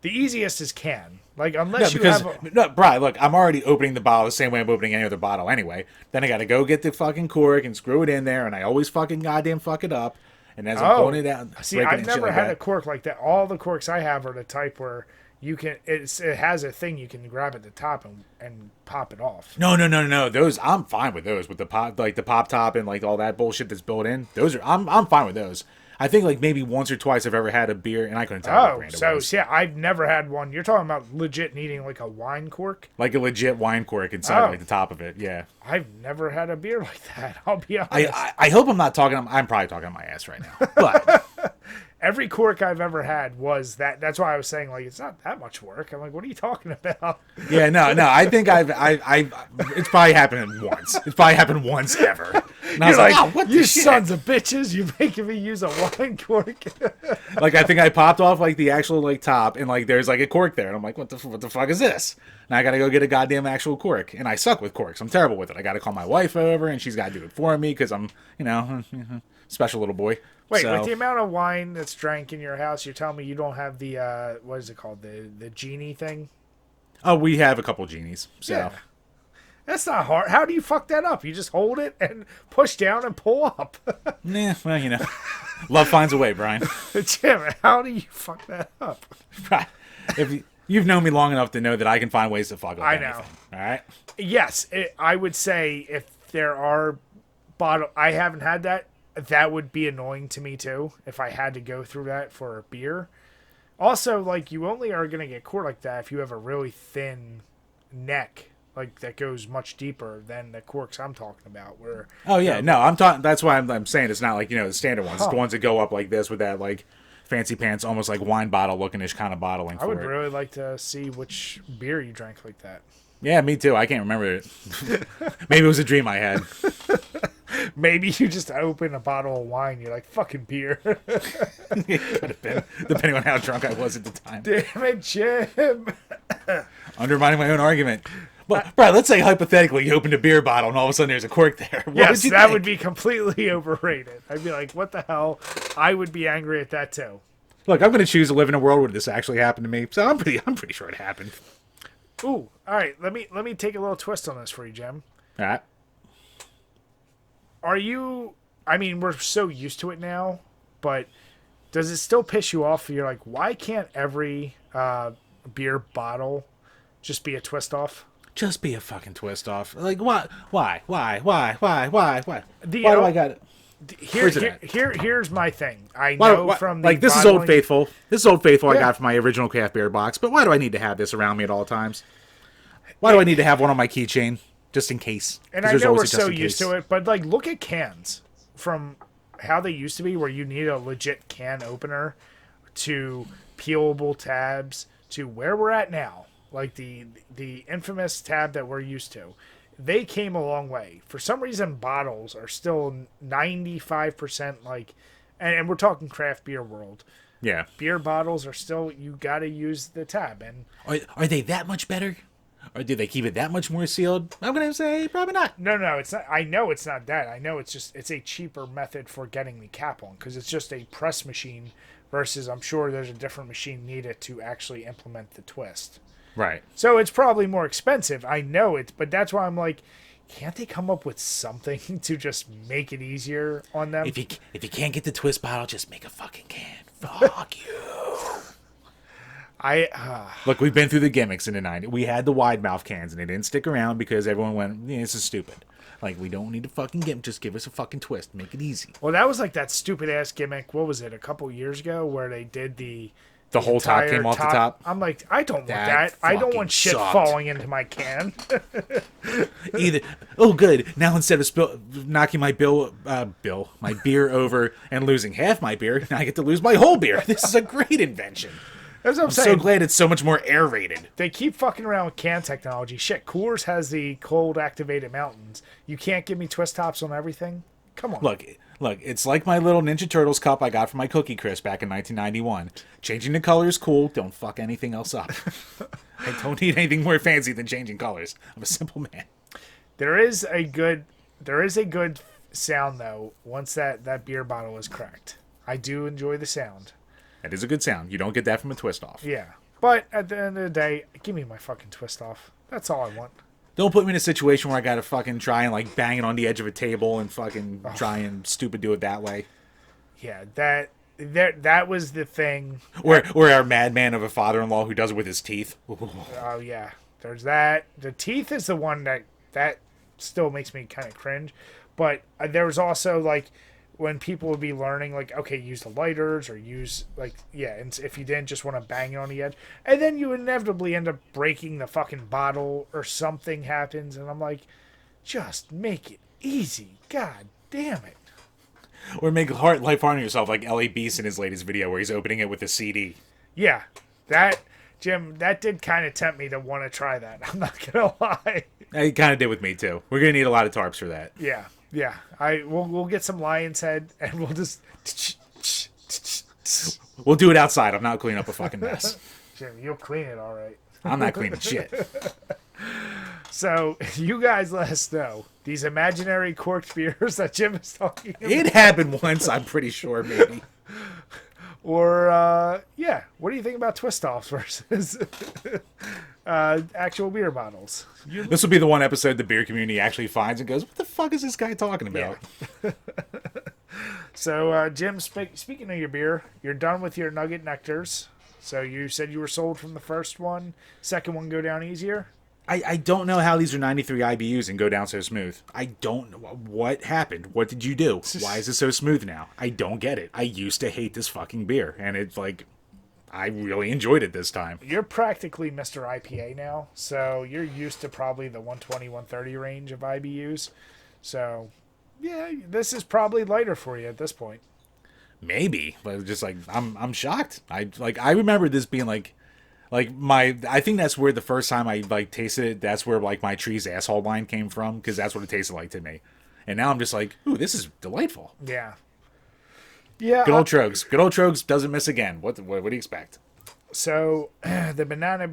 The easiest is can. Like, unless you have... No, Brian, look, I'm already opening the bottle the same way I'm opening any other bottle anyway. Then I gotta go get the fucking cork and screw it in there, and I always fucking goddamn fuck it up. And as I'm pulling it out... See, I've never had a cork like that. All the corks I have are the type where you can... It has a thing you can grab at the top and pop it off. No. Those, I'm fine with those. With the pop, like the pop top and like all that bullshit that's built in. Those are... I'm fine with those. I think like maybe once or twice I've ever had a beer, and I couldn't tell what brand it was. Yeah, I've never had one. You're talking about legit needing like a wine cork? Like a legit wine cork inside like the top of it, yeah. I've never had a beer like that, I'll be honest. I hope I'm not talking... I'm probably talking on my ass right now. But... Every cork I've ever had was that. That's why I was saying, like, it's not that much work. I'm like, what are you talking about? Yeah, no. I think it's probably happened once. It's probably happened once ever. And I was You're like, oh, what you the shit? sons of bitches, you making me use a wine cork. Like, I think I popped off, like, the actual, like, top, and, like, there's, like, a cork there. And I'm like, what the fuck is this? Now I gotta go get a goddamn actual cork. And I suck with corks. I'm terrible with it. I gotta call my wife over, and she's gotta do it for me, because I'm, special little boy. Wait, So, with the amount of wine that's drank in your house, you're telling me you don't have the, what is it called? The genie thing? oh, we have a couple genies. So. Yeah. That's not hard. How do you fuck that up? You just hold it and push down and pull up. Nah, well, love finds a way, Brian. Jim, how do you fuck that up? If you've known me long enough to know that I can find ways to fuck up I anything. know. All right? Yes, I would say if there are I haven't had that. That would be annoying to me too if I had to go through that for a beer. Also, like, you only are going to get corked like that if you have a really thin neck. Like, that goes much deeper than the corks I'm talking about. Where Oh, yeah. No, I'm talking. That's why I'm saying it's not like, the standard ones. It's the ones that go up like this with that, like, fancy pants, almost like wine bottle looking-ish kind of bottling I would for it. really like to see which beer you drank like that. Yeah, me too. I can't remember it. Maybe it was a dream I had. Maybe you just open a bottle of wine. You're like, fucking beer. It could have been, depending on how drunk I was at the time. Damn it, Jim. Undermining my own argument. But, Brad, let's say hypothetically you opened a beer bottle and all of a sudden there's a cork there. What Yes, would you that think? would be completely overrated. I'd be like, what the hell? I would be angry at that too. Look, I'm going to choose to live in a world where this actually happened to me. So I'm pretty sure it happened. Ooh, all right. Let me take a little twist on this for you, Jim. All right. Are you? I mean, we're so used to it now, but does it still piss you off? You're like, why can't every beer bottle just be a twist off? Just be a fucking twist off. Like, what? Why? Why do I got it? Here's my thing. I know from the like, this is bottling- Old Faithful. This is Old Faithful I Yeah. got from my original craft beer box. But why do I need to have this around me at all times? Why do I need to have one on my keychain? Just in case. And 'Cause I there's know always we're a just so in used case. to it, but like, look at cans from how they used to be, where you need a legit can opener, to peelable tabs, to where we're at now, like the infamous tab that we're used to. They came a long way. For some reason, bottles are still 95% like, and we're talking craft beer world. Yeah. Beer bottles are still, you got to use the tab, and Are they that much better? Or do they keep it that much more sealed? I'm going to say probably not. No, it's not. I know it's not that. I know it's a cheaper method for getting the cap on, because it's just a press machine versus, I'm sure there's a different machine needed to actually implement the twist. Right. So it's probably more expensive. I know it, but that's why I'm like, can't they come up with something to just make it easier on them? If you can't get the twist bottle, just make a fucking can. Fuck you. Look, we've been through the gimmicks in the 90s. We had the wide mouth cans, and they didn't stick around because everyone went, this is stupid. Like, we don't need to fucking gimmick. Just give us a fucking twist. Make it easy. Well, that was like that stupid ass gimmick. What was it? A couple years ago, where they did the whole top entire came off the top. I'm like, I don't want That that. I don't fucking want shit sucked. falling into my can. Either. Oh, good. Now instead of knocking my my beer over and losing half my beer, now I get to lose my whole beer. This is a great invention. That's what I'm I'm saying. so glad it's so much more aerated. They keep fucking around with can technology. Shit, Coors has the cold activated mountains. You can't give me twist tops on everything? Come on. Look, it's like my little Ninja Turtles cup I got from my Cookie Crisp back in 1991. Changing the color is cool. Don't fuck anything else up. I don't need anything more fancy than changing colors. I'm a simple man. There is a good sound though once that beer bottle is cracked. I do enjoy the sound. That is a good sound. You don't get that from a twist off. Yeah. But at the end of the day, give me my fucking twist off. That's all I want. Don't put me in a situation where I gotta fucking try and like bang it on the edge of a table and fucking try and stupid do it that way. Yeah, that was the thing. Or our madman of a father-in-law who does it with his teeth. Ooh. Oh yeah, there's that. The teeth is the one that still makes me kind of cringe. But there was also like when people would be learning, like, okay, use the lighters or use like, yeah, and if you didn't just want to bang it on the edge, and then you inevitably end up breaking the fucking bottle or something happens, and I'm like, just make it easy. God damn it. Or make life hard on yourself, like L.A. Beast in his latest video where he's opening it with a CD. Yeah, that Jim, that did kind of tempt me to want to try that. I'm not gonna lie. It kind of did with me too. We're gonna need a lot of tarps for that. Yeah, yeah. We'll get some lion's head and we'll just. We'll do it outside. I'm not cleaning up a fucking mess. Jim, you'll clean it all right. I'm not cleaning shit. So you guys let us know these imaginary corked beers that Jim is talking about. It happened once, I'm pretty sure, maybe. Or yeah, what do you think about twist offs versus actual beer bottles? This will be the one episode the beer community actually finds and goes, "What the fuck is this guy talking about?" Yeah. So Jim, speaking of your beer, you're done with your nugget nectars. So you said you were sold from the first one. Second one go down easier? I don't know how these are 93 IBUs and go down so smooth. I don't know. What happened? What did you do? Why is it so smooth now? I don't get it. I used to hate this fucking beer, and it's like, I really enjoyed it this time. You're practically Mr. IPA now, so you're used to probably the 120, 130 range of IBUs. So, yeah, this is probably lighter for you at this point. Maybe, but just like I'm shocked. I remember this being like I think that's where the first time I like tasted it. That's where like my tree's asshole line came from, because that's what it tasted like to me. And now I'm just like, ooh, this is delightful. Yeah, yeah. Good old Troggs. Good old Troggs doesn't miss again. What do you expect? So the banana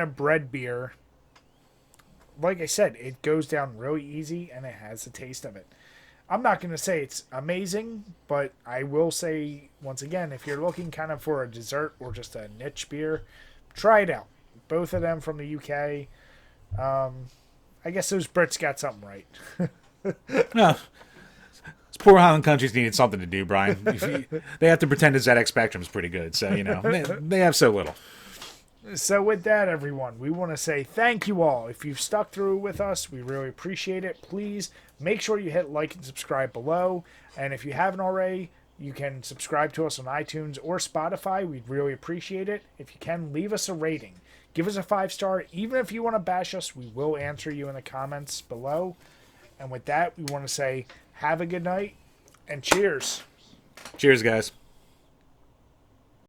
bread beer. Like I said, it goes down really easy, and it has the taste of it. I'm not going to say it's amazing, but I will say, once again, if you're looking kind of for a dessert or just a niche beer, try it out. Both of them from the UK. I guess those Brits got something right. No. These poor Highland countries needed something to do, Brian. They have to pretend the ZX Spectrum is pretty good, so, they have so little. So with that, everyone, we want to say thank you all. If you've stuck through with us, we really appreciate it. Please make sure you hit like and subscribe below. And if you haven't already, you can subscribe to us on iTunes or Spotify. We'd really appreciate it. If you can, leave us a rating. Give us a 5-star. Even if you want to bash us, we will answer you in the comments below. And with that, we want to say have a good night and cheers. Cheers, guys.